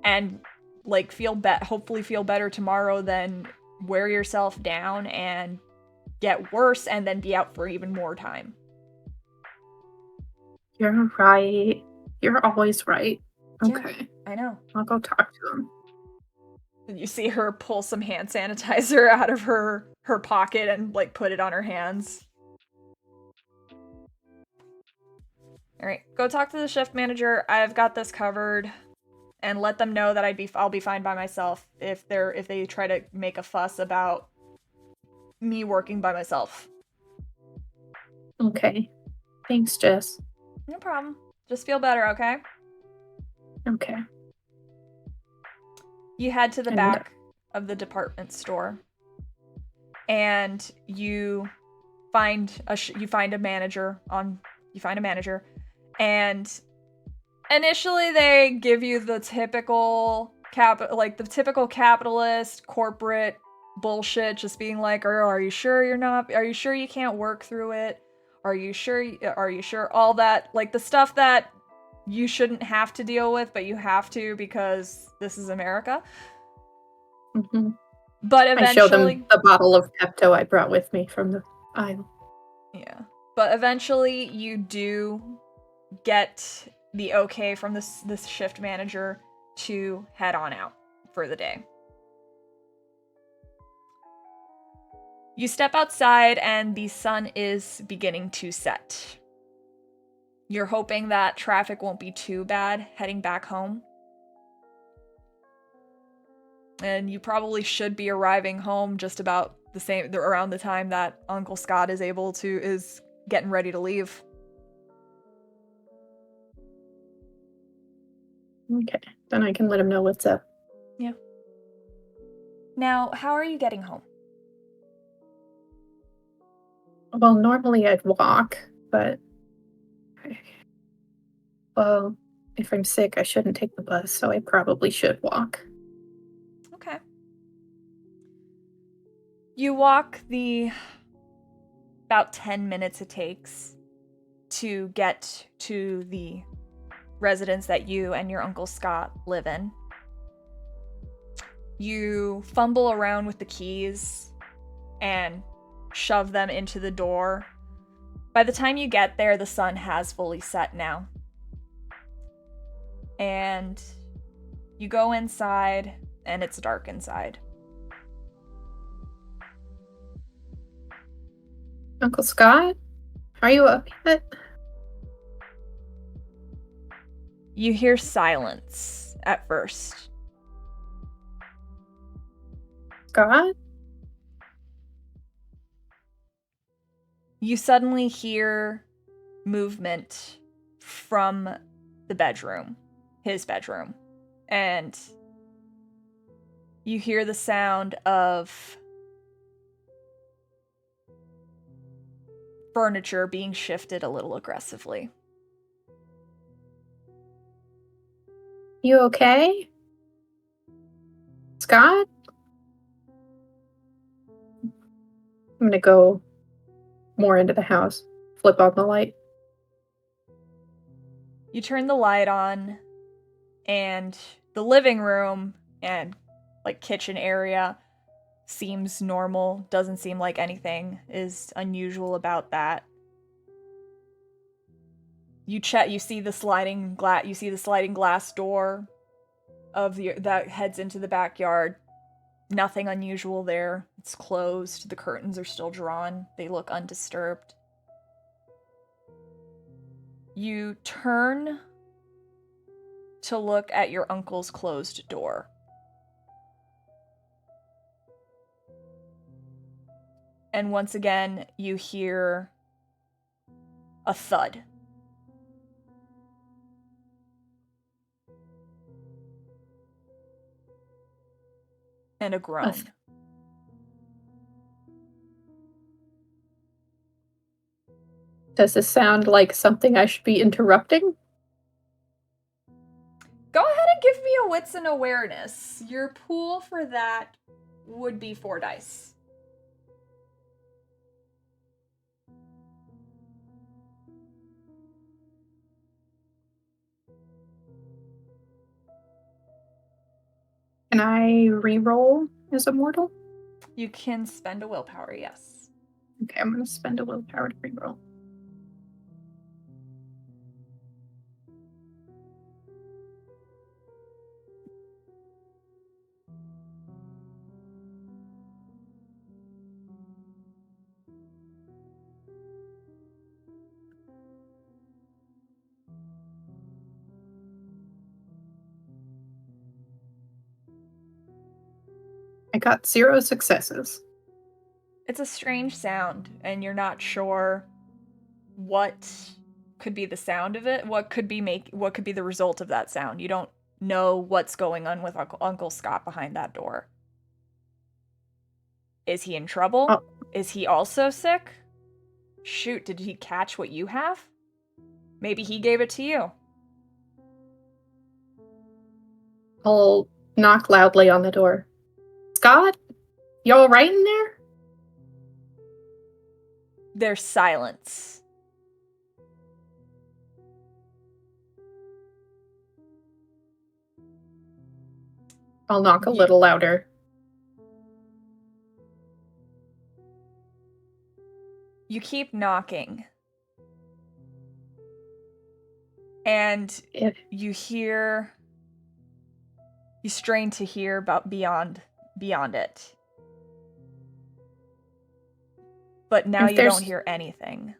and hopefully feel better tomorrow than wear yourself down and get worse and then be out for even more time. You're right. You're always right. Okay. Yeah, I know. I'll go talk to him. And you see her pull some hand sanitizer out of her pocket and put it on her hands. All right, go talk to the shift manager. I've got this covered, and let them know that I'll be fine by myself if they try to make a fuss about me working by myself. Okay. Thanks, Jess. No problem. Just feel better, okay? Okay. You head to the back of the department store, and you find a manager, and initially they give you the typical capitalist corporate bullshit, just being like, are you sure you can't work through it? Are you sure? All that, the stuff that you shouldn't have to deal with, but you have to because this is America. Mm-hmm. But eventually, I show them the bottle of Pepto I brought with me from the aisle. Yeah. But eventually you do get the okay from this shift manager to head on out for the day. You step outside and the sun is beginning to set. You're hoping that traffic won't be too bad heading back home. And you probably should be arriving home just about around the time that Uncle Scott is getting ready to leave. Okay, then I can let him know what's up. Yeah. Now, how are you getting home? Well, normally I'd walk, but if I'm sick, I shouldn't take the bus, so I probably should walk. Okay. You walk the about 10 minutes it takes to get to the residence that you and your Uncle Scott live in. You fumble around with the keys and shove them into the door. By the time you get there, the sun has fully set now. And you go inside, and it's dark inside. Uncle Scott, are you up yet? You hear silence at first. Scott? You suddenly hear movement from the bedroom, his bedroom, and you hear the sound of furniture being shifted a little aggressively. You okay? Scott? I'm gonna go more into the house. Flip on the light. You turn the light on, and the living room and like kitchen area seems normal. Doesn't seem like anything is unusual about that. You see the sliding glass door of that heads into the backyard. Nothing unusual there. It's closed. The curtains are still drawn. They look undisturbed. You turn to look at your uncle's closed door. And once again, you hear a thud. And a groan. Does this sound like something I should be interrupting? Go ahead and give me a wits and awareness. Your pool for that would be 4 dice. Can I re-roll as a mortal? You can spend a willpower, yes. Okay, I'm gonna spend a willpower to re-roll. I got 0 successes. It's a strange sound, and you're not sure what could be the sound of it. What could be the result of that sound? You don't know what's going on with Uncle Scott behind that door. Is he in trouble? Oh. Is he also sick? Shoot, did he catch what you have? Maybe he gave it to you. I'll knock loudly on the door. Scott? You all right in there? There's silence. I'll knock a little louder. You keep knocking. And you strain to hear about beyond it. But now you don't hear anything.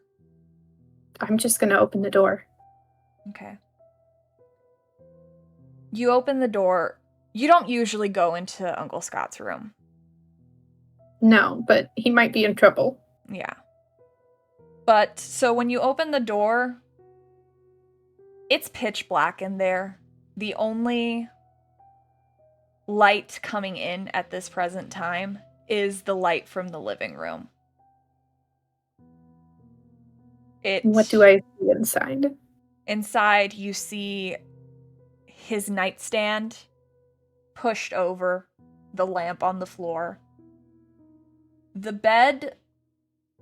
I'm just gonna open the door. Okay. You open the door. You don't usually go into Uncle Scott's room. No, but he might be in trouble. Yeah. But, so when you open the door, it's pitch black in there. The only light coming in at this present time is the light from the living room. What do I see inside? Inside, you see his nightstand pushed over, the lamp on the floor. The bed,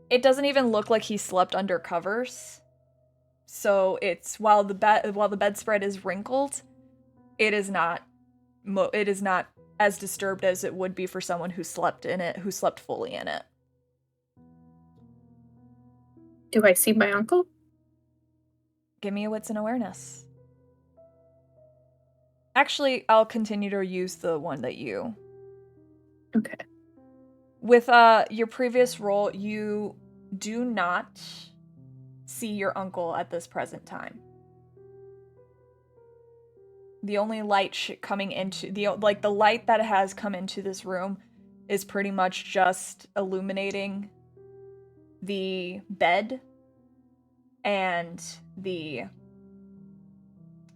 it doesn't even look like he slept under covers. So it's while the bedspread is wrinkled, it is not as disturbed as it would be for someone who slept fully in it. Do I see my uncle? Give me a wits and awareness. Actually, I'll continue to use the one that you... Okay. With your previous roll, you do not see your uncle at this present time. The only light coming into... the light that has come into this room is pretty much just illuminating the bed and the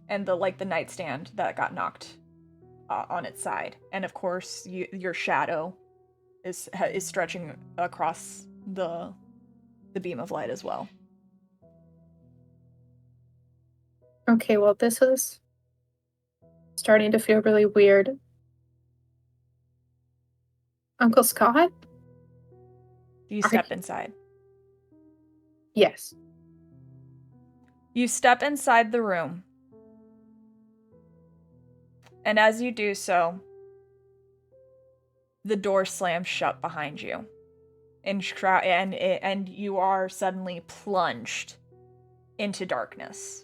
and the nightstand that got knocked on its side, and of course your shadow is stretching across the beam of light as well. Okay, well, this is starting to feel really weird. Uncle Scott? You step inside. Yes. You step inside the room. And as you do so, the door slams shut behind you. And you are suddenly plunged into darkness.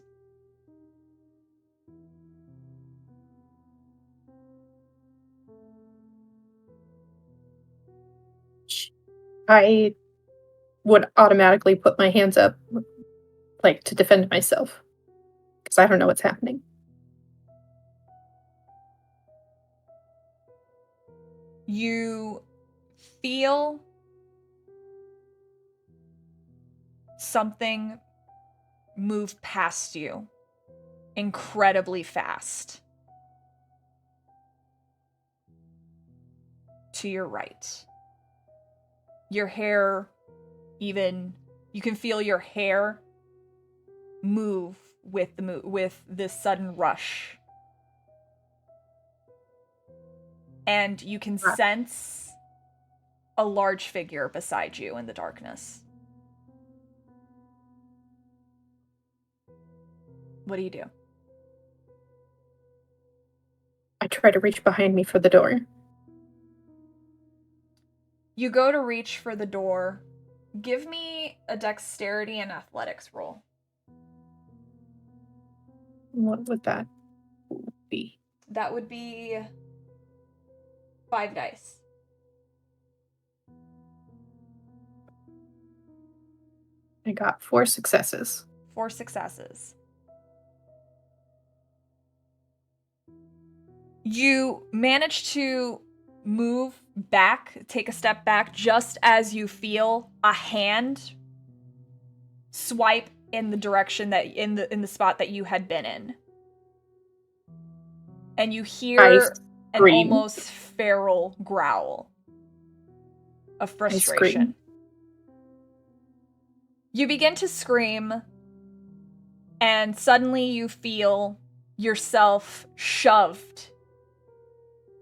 I would automatically put my hands up, like, to defend myself. Because I don't know what's happening. You feel something move past you incredibly fast. To your right. Your hair, you can feel your hair move with this sudden rush. And you can sense a large figure beside you in the darkness. What do you do? I try to reach behind me for the door. You go to reach for the door. Give me a dexterity and athletics roll. What would that be? That would be 5 dice. I got 4 successes. 4 successes. You manage to move back, take a step back, just as you feel a hand swipe in the direction that in the spot that you had been in. And you hear an almost feral growl of frustration. You begin to scream, and suddenly you feel yourself shoved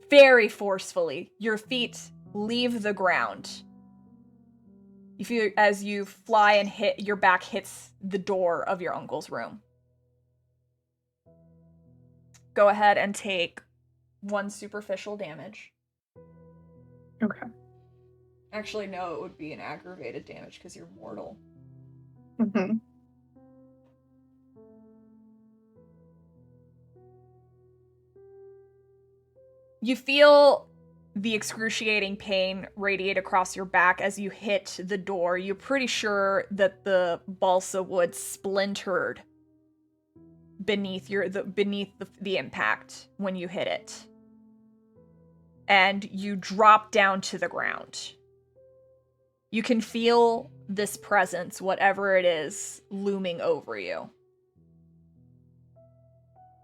very forcefully. Your feet leave the ground. You feel as you fly and your back hits the door of your uncle's room. Go ahead and take 1 superficial damage. Okay. Actually, no, it would be an aggravated damage because you're mortal. Mm-hmm. You feel the excruciating pain radiate across your back as you hit the door. You're pretty sure that the balsa wood splintered beneath the impact when you hit it. And you drop down to the ground. You can feel this presence, whatever it is, looming over you.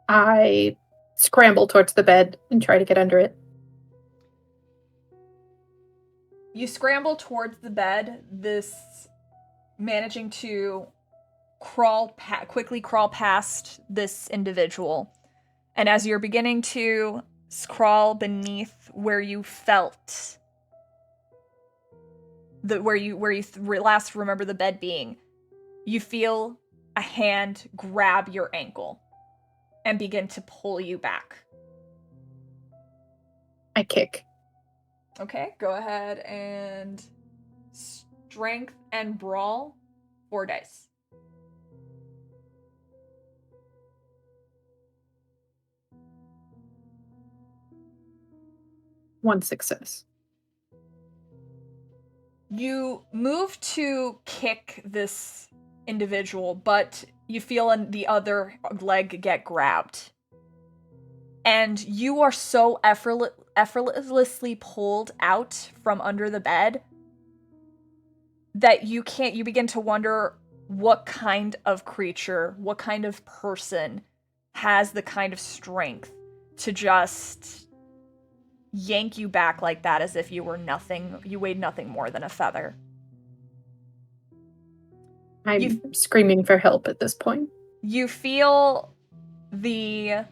I scramble towards the bed and try to get under it. You scramble towards the bed, managing to quickly crawl past this individual. And as you're beginning to crawl beneath where you felt where you last remember the bed being, you feel a hand grab your ankle and begin to pull you back. I kick. Okay, go ahead and strength and brawl, 4 dice. One success. You move to kick this individual, but you feel the other leg get grabbed. And you are so effortlessly pulled out from under the bed that you begin to wonder what kind of creature, what kind of person has the kind of strength to just yank you back like that as if you weighed nothing more than a feather. I'm screaming for help at this point. You feel one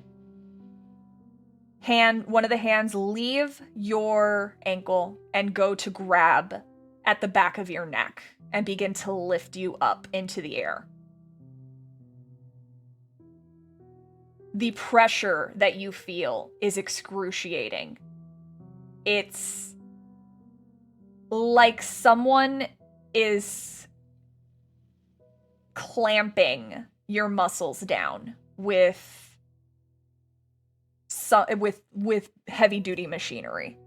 of the hands leave your ankle and go to grab at the back of your neck and begin to lift you up into the air. The pressure that you feel is excruciating. It's like someone is clamping your muscles down with heavy duty machinery.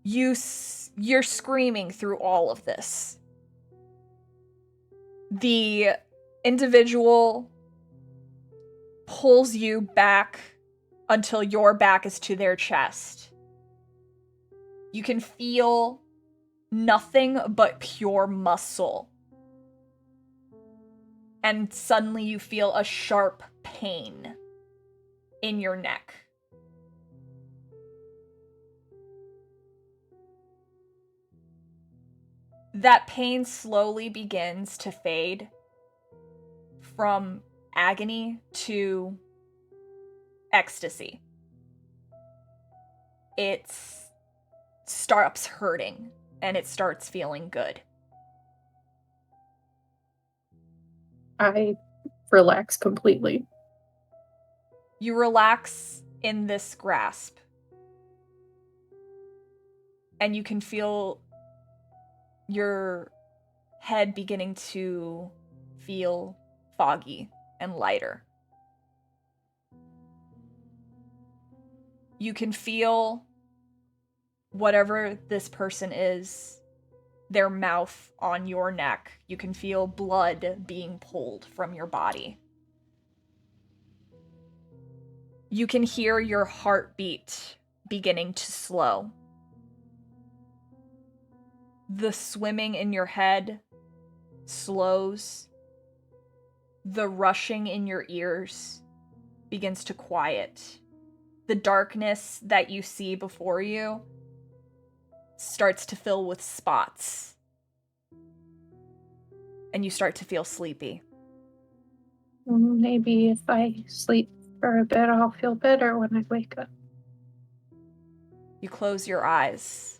You're screaming through all of this. The individual pulls you back until your back is to their chest. You can feel nothing but pure muscle. And suddenly you feel a sharp pain in your neck. That pain slowly begins to fade from agony to ecstasy. It starts hurting and it starts feeling good. I relax completely. You relax in this grasp. And you can feel your head beginning to feel foggy and lighter. You can feel whatever this person is, their mouth on your neck. You can feel blood being pulled from your body. You can hear your heartbeat beginning to slow. The swimming in your head slows. The rushing in your ears begins to quiet. The darkness that you see before you starts to fill with spots. And you start to feel sleepy. Maybe if I sleep for a bit, I'll feel better when I wake up. You close your eyes,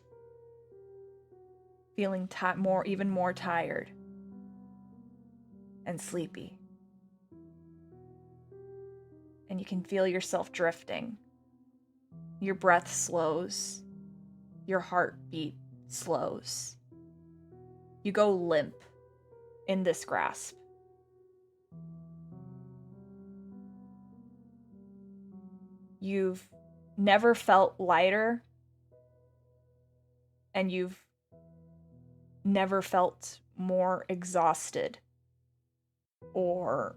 feeling even more tired and sleepy. And you can feel yourself drifting. Your breath slows. Your heartbeat slows. You go limp in this grasp. You've never felt lighter, and you've never felt more exhausted or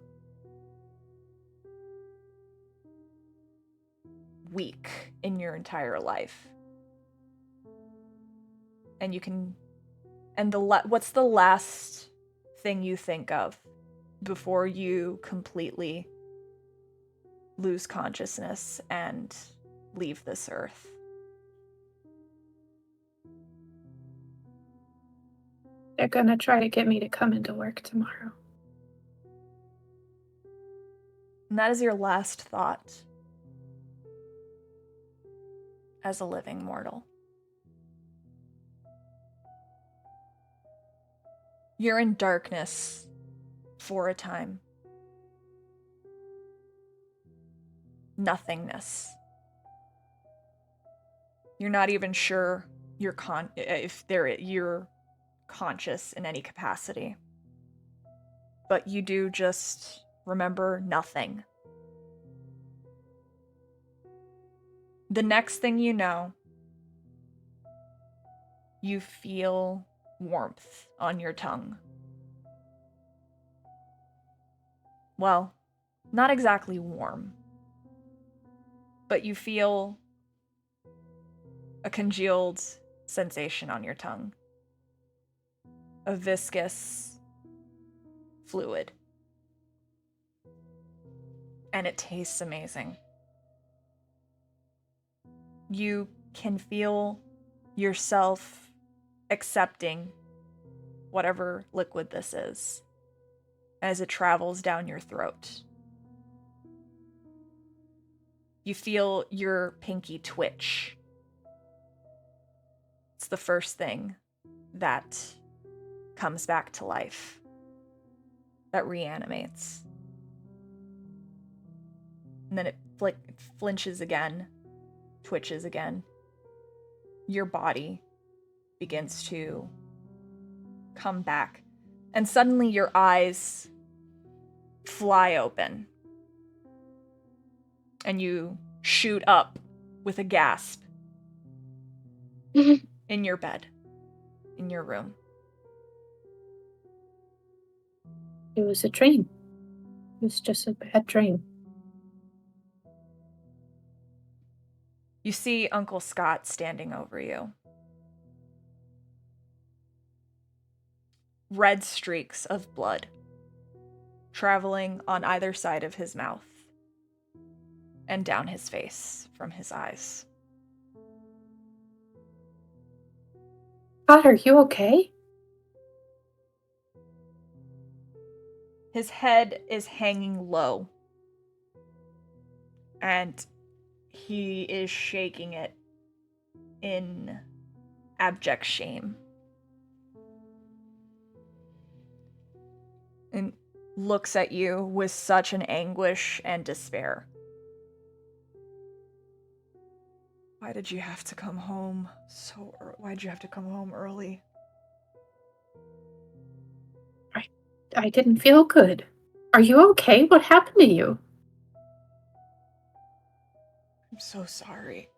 weak in your entire life. And you can, and what's the last thing you think of before you completely lose consciousness and leave this earth? They're gonna try to get me to come into work tomorrow. And that is your last thought as a living mortal. You're in darkness for a time. Nothingness. You're not even sure you're conscious in any capacity. But you do just remember nothing. The next thing you know, you feel warmth on your tongue. Well, not exactly warm, but you feel a congealed sensation on your tongue. A viscous fluid. And it tastes amazing. You can feel yourself accepting whatever liquid this is as it travels down your throat. You feel your pinky twitch. It's the first thing that comes back to life, that reanimates. And then it flinches again, twitches again. Your body begins to come back. And suddenly your eyes fly open. And you shoot up with a gasp in your bed, in your room. It was a dream. It was just a bad dream. You see Uncle Scott standing over you. Red streaks of blood traveling on either side of his mouth and down his face from his eyes. God, are you okay? His head is hanging low, and he is shaking it in abject shame. And looks at you with such an anguish and despair. Why did you have to come home so early? Why did you have to come home early? I didn't feel good. Are you okay? What happened to you? I'm so sorry.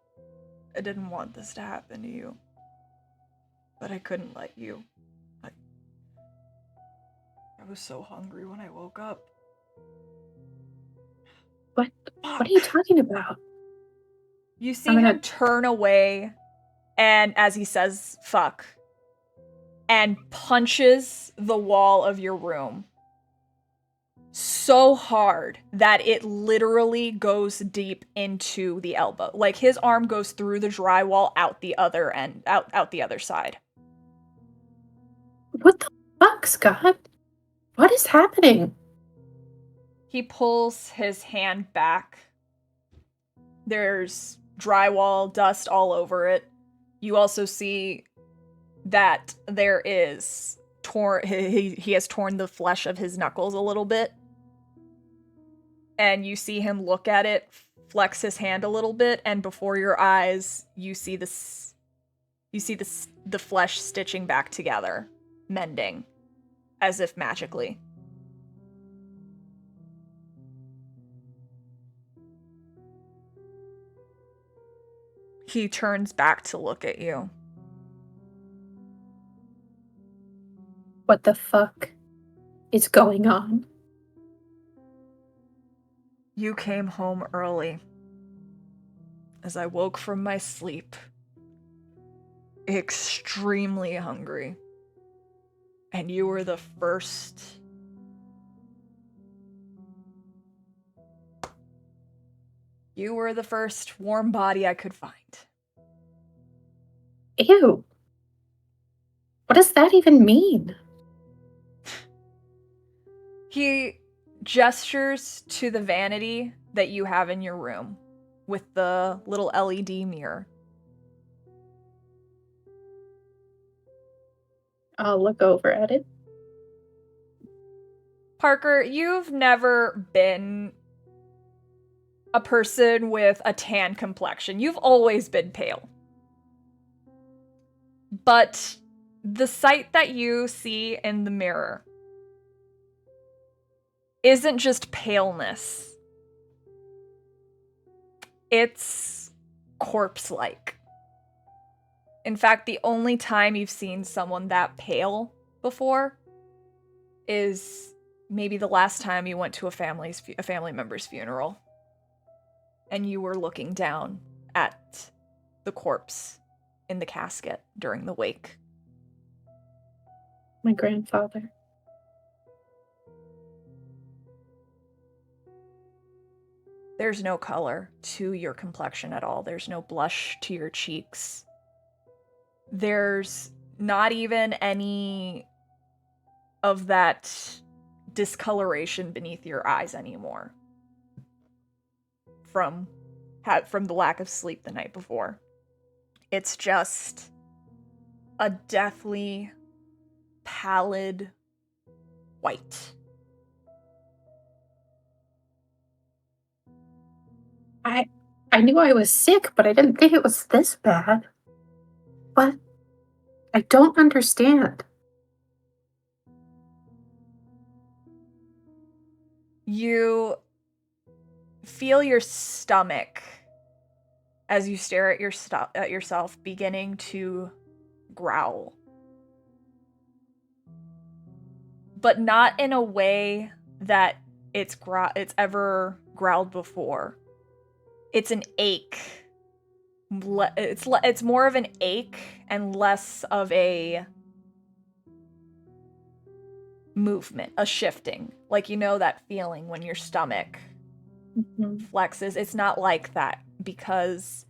I didn't want this to happen to you. But I couldn't let you. I was so hungry when I woke up. What are you talking about? You see him turn away, and as he says, fuck, and punches the wall of your room so hard that it literally goes deep into the elbow. Like, his arm goes through the drywall out the other end, out the other side. What the fuck, Scott? What is happening? He pulls his hand back. There's drywall, dust all over it. You also see that there is he has torn the flesh of his knuckles a little bit. And you see him look at it, flex his hand a little bit, and before your eyes, you see the flesh stitching back together, mending, as if magically. He turns back to look at you. What the fuck is going on? You came home early. As I woke from my sleep, extremely hungry. And you were the first warm body I could find. Ew. What does that even mean? He gestures to the vanity that you have in your room with the little LED mirror. I'll look over at it. Parker, you've never been a person with a tan complexion. You've always been pale. But the sight that you see in the mirror isn't just paleness. It's corpse-like. In fact, the only time you've seen someone that pale before is maybe the last time you went to a family member's funeral. And you were looking down at the corpse in the casket during the wake. My grandfather. There's no color to your complexion at all. There's no blush to your cheeks. There's not even any of that discoloration beneath your eyes anymore from the lack of sleep the night before. It's just a deathly pallid white. I knew I was sick, but I didn't think it was this bad. What? I don't understand. You feel your stomach as you stare at yourself beginning to growl. But not in a way that it's ever growled before. It's an ache. It's more of an ache and less of a movement, a shifting. Like, you know that feeling when your stomach flexes? It's not like that because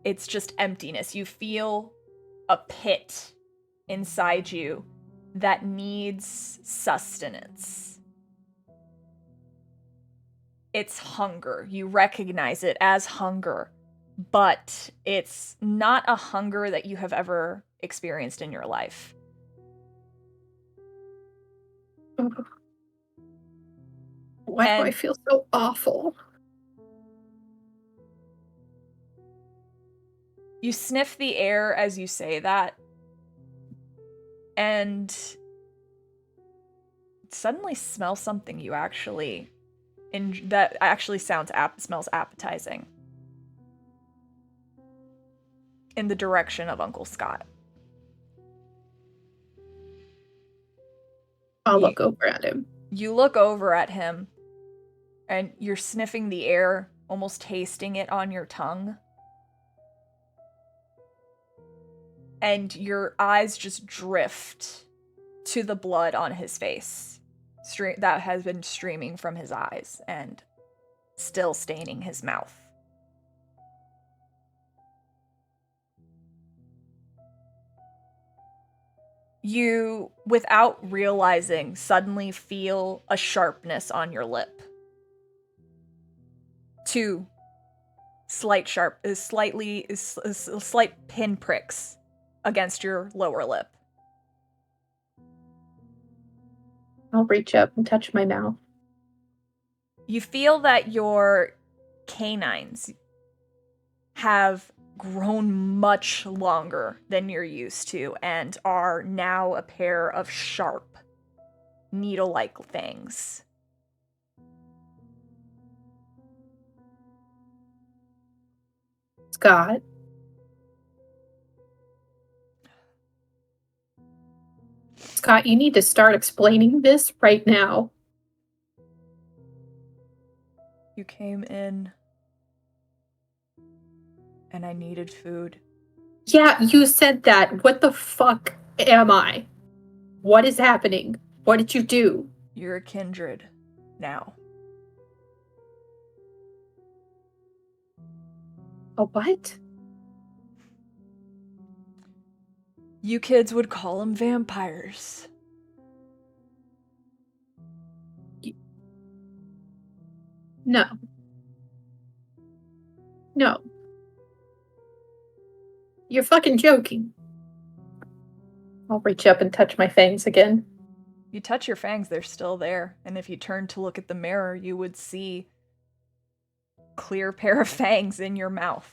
it's just emptiness. You feel a pit inside you that needs sustenance. It's hunger. You recognize it as hunger, but it's not a hunger that you have ever experienced in your life. Why do I feel so awful? You sniff the air as you say that, and suddenly smell something you actually that actually smells appetizing in the direction of Uncle Scott. I'll look over at him. You look over at him, and you're sniffing the air, almost tasting it on your tongue. And your eyes just drift to the blood on his face that has been streaming from his eyes and still staining his mouth. You, without realizing, suddenly feel a sharpness on your lip. Two slight pinpricks against your lower lip. I'll reach up and touch my mouth. You feel that your canines have grown much longer than you're used to and are now a pair of sharp, needle-like fangs. Scott. Scott, you need to start explaining this right now. You came in, and I needed food. Yeah, you said that. What the fuck am I? What is happening? What did you do? You're a kindred now. A what? You kids would call them vampires. No. No. You're fucking joking. I'll reach up and touch my fangs again. You touch your fangs, they're still there. And if you turn to look at the mirror, you would see a clear pair of fangs in your mouth.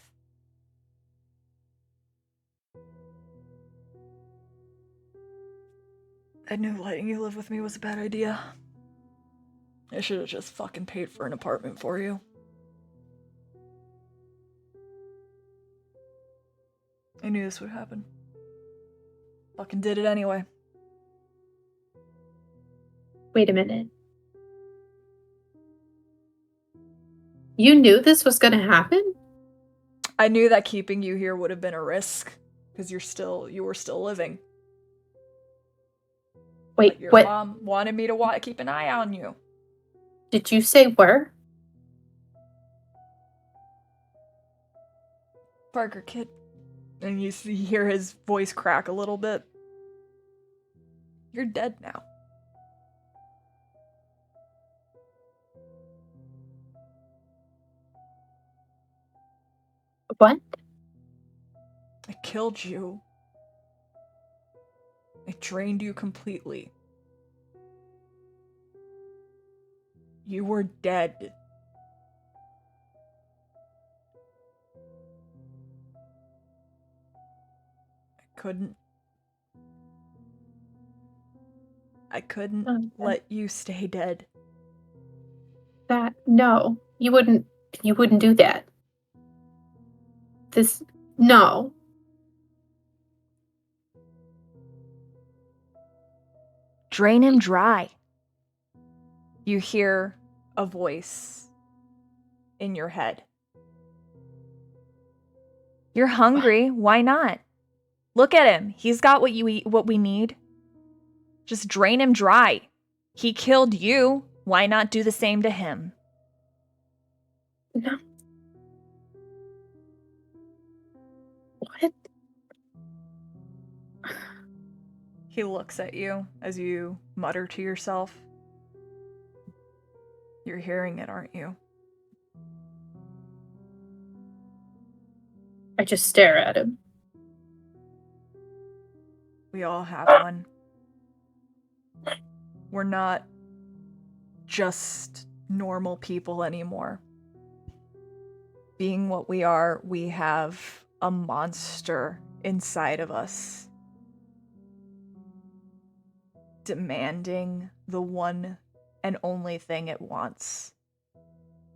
I knew letting you live with me was a bad idea. I should have just fucking paid for an apartment for you. I knew this would happen. Fucking did it anyway. Wait a minute. You knew this was gonna happen? I knew that keeping you here would have been a risk, because you were still living. Wait, but your what? mom wanted me to keep an eye on you. Did you say where? Parker, kid. And you hear his voice crack a little bit. You're dead now. What? I killed you. I drained you completely. You were dead. I couldn't let you stay dead. No, you wouldn't do that. No. Drain him dry. You hear a voice in your head. You're hungry. Why not? Look at him. He's got what we need. Just drain him dry. He killed you. Why not do the same to him? No. What? He looks at you as you mutter to yourself. You're hearing it, aren't you? I just stare at him. We all have one. We're not just normal people anymore. Being what we are, we have a monster inside of us, demanding the one and only thing it wants,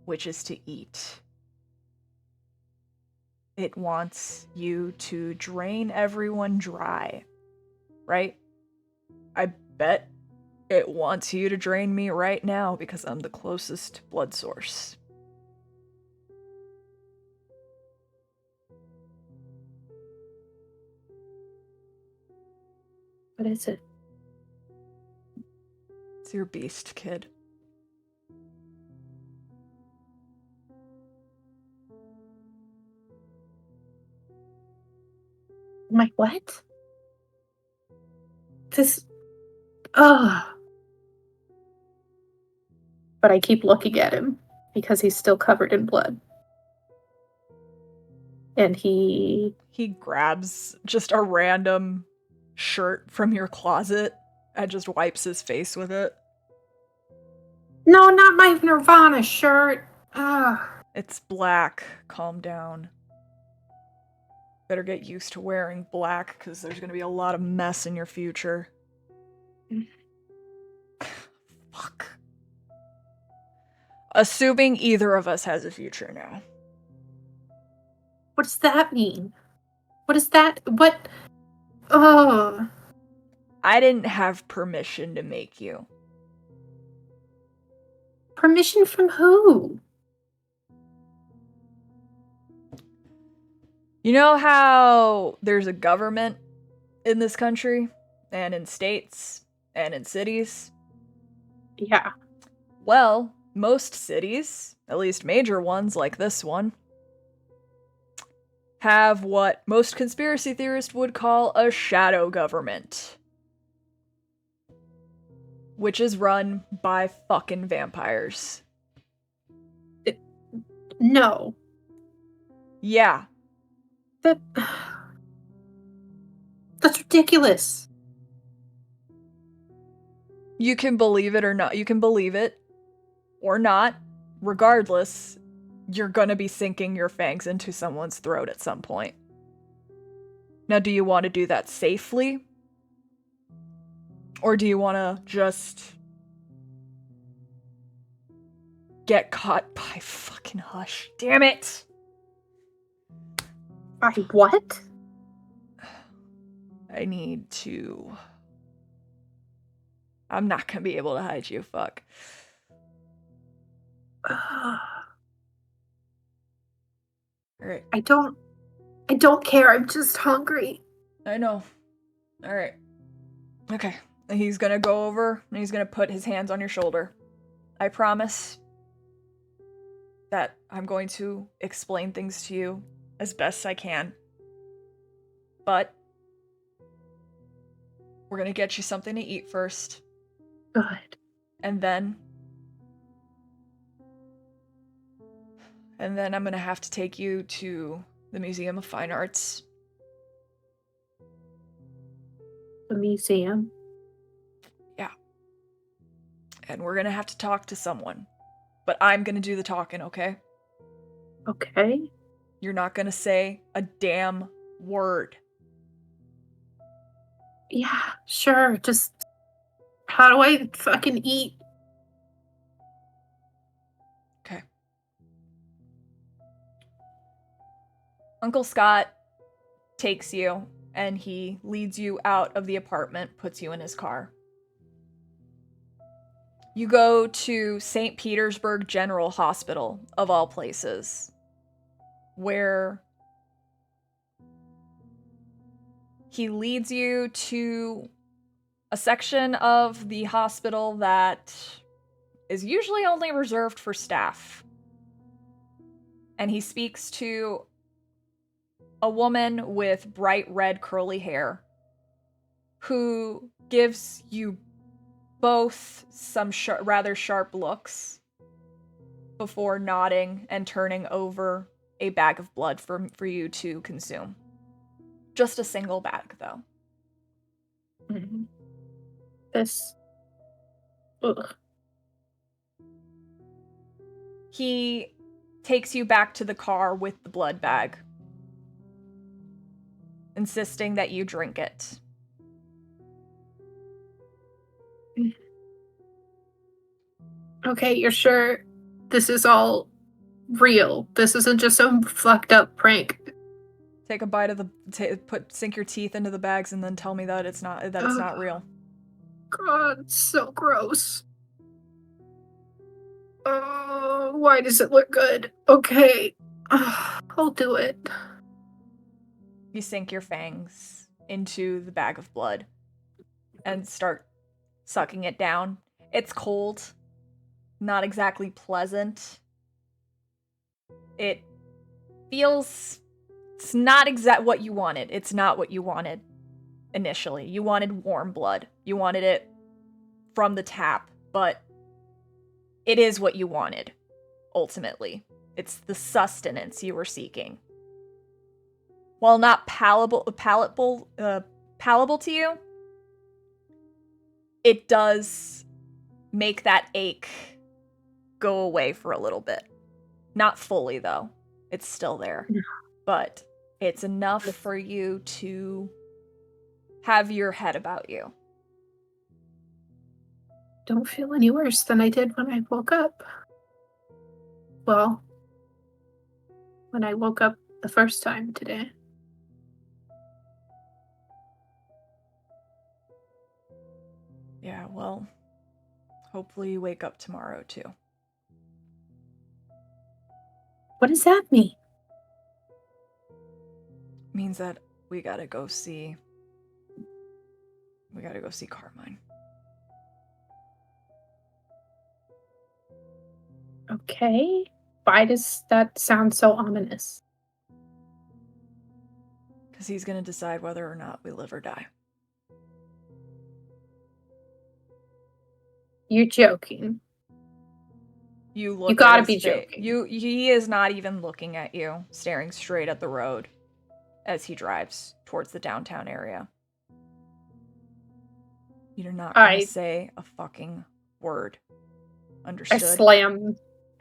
which is to eat. It wants you to drain everyone dry, right? I bet it wants you to drain me right now because I'm the closest blood source. What is it? It's your beast, kid. My what? Ugh. But I keep looking at him because he's still covered in blood. And he grabs just a random shirt from your closet and just wipes his face with it. No, not my Nirvana shirt. Ugh. It's black. Calm down. Better get used to wearing black because there's going to be a lot of mess in your future. Fuck. Assuming either of us has a future now. What does that mean? What is that? What? Oh. I didn't have permission to make you. Permission from who? You know how there's a government in this country, and in states, and in cities? Yeah. Well, most cities, at least major ones like this one, have what most conspiracy theorists would call a shadow government. Which is run by fucking vampires. No. Yeah. That's ridiculous. You can believe it or not. You can believe it or not. Regardless, you're gonna be sinking your fangs into someone's throat at some point. Now, do you want to do that safely? Or do you want to just get caught by fucking Hush? Damn it! By what? I need to... I'm not gonna be able to hide you, fuck. Alright. I don't care, I'm just hungry. I know. Alright. Okay. He's gonna go over and he's gonna put his hands on your shoulder. I promise that I'm going to explain things to you as best I can. But we're gonna get you something to eat first. Good. And then I'm gonna have to take you to the Museum of Fine Arts. The museum. Yeah. And we're gonna have to talk to someone. But I'm gonna do the talking, okay? Okay. You're not gonna say a damn word. Yeah, sure. Just how do I fucking eat? Okay. Uncle Scott takes you and he leads you out of the apartment, puts you in his car. You go to St. Petersburg General Hospital, of all places, where he leads you to a section of the hospital that is usually only reserved for staff. And he speaks to a woman with bright red curly hair who gives you both some rather sharp looks before nodding and turning over a bag of blood for you to consume. Just a single bag, though. Mhm. This. Ugh. He takes you back to the car with the blood bag, insisting that you drink it. Okay, you're sure this is all real? This isn't just some fucked up prank. Take a bite of the sink your teeth into the bags and then tell me that it's not real. God, it's so gross. Oh, why does it look good? Okay, I'll do it. You sink your fangs into the bag of blood and start sucking it down. It's cold, not exactly pleasant. It feels, it's not what you wanted. It's not what you wanted initially. You wanted warm blood. You wanted it from the tap, but it is what you wanted, ultimately. It's the sustenance you were seeking. While not palatable to you, it does make that ache go away for a little bit. Not fully, though. It's still there. But it's enough for you to have your head about you. Don't feel any worse than I did when I woke up. Well, when I woke up the first time today. Yeah, well, hopefully you wake up tomorrow, too. What does that mean? Means that we gotta go see Carmine. Okay. Why does that sound so ominous? Because he's gonna decide whether or not we live or die. You're joking. You look You gotta at his be face. joking. He is not even looking at you, staring straight at the road as he drives towards the downtown area. You're not gonna say a fucking word. Understood?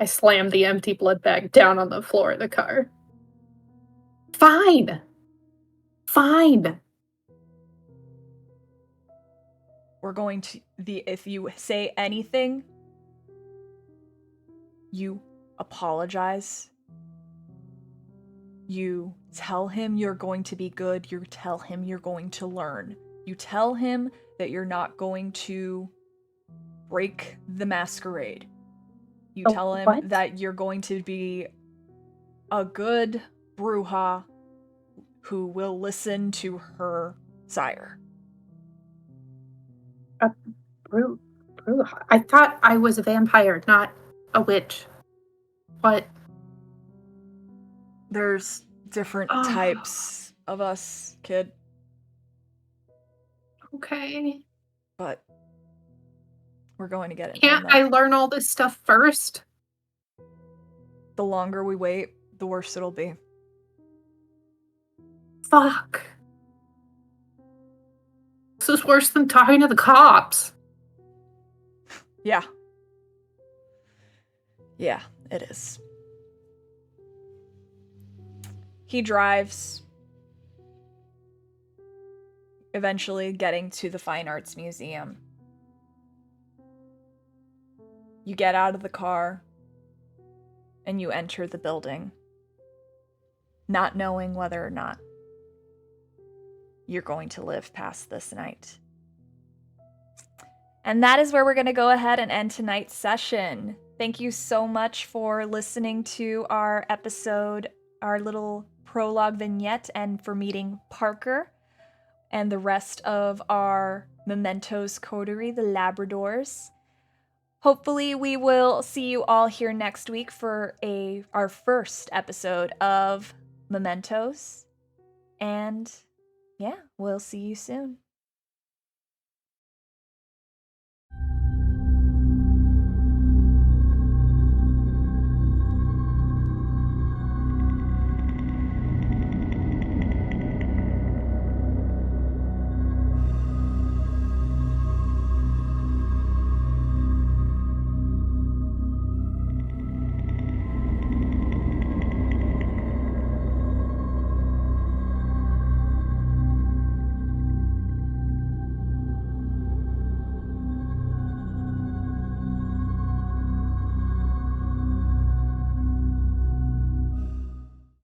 I slam the empty blood bag down on the floor of the car. Fine. We're going to if you say anything, you apologize. You tell him you're going to be good. You tell him you're going to learn. You tell him that you're not going to break the masquerade. You tell him that you're going to be a good bruja who will listen to her sire. I thought I was a vampire, not a witch. What? There's different Oh. types of us, kid. Okay. But we're going to get into Can't I learn all this stuff first? The longer we wait, the worse it'll be. Fuck. This is worse than talking to the cops. Yeah. Yeah, it is. He drives, eventually getting to the Fine Arts Museum. You get out of the car, and you enter the building, not knowing whether or not you're going to live past this night. And that is where we're going to go ahead and end tonight's session. Thank you so much for listening to our episode, our little prologue vignette, and for meeting Parker and the rest of our Mementos coterie, the Labradors. Hopefully we will see you all here next week for our first episode of Mementos. And yeah, we'll see you soon.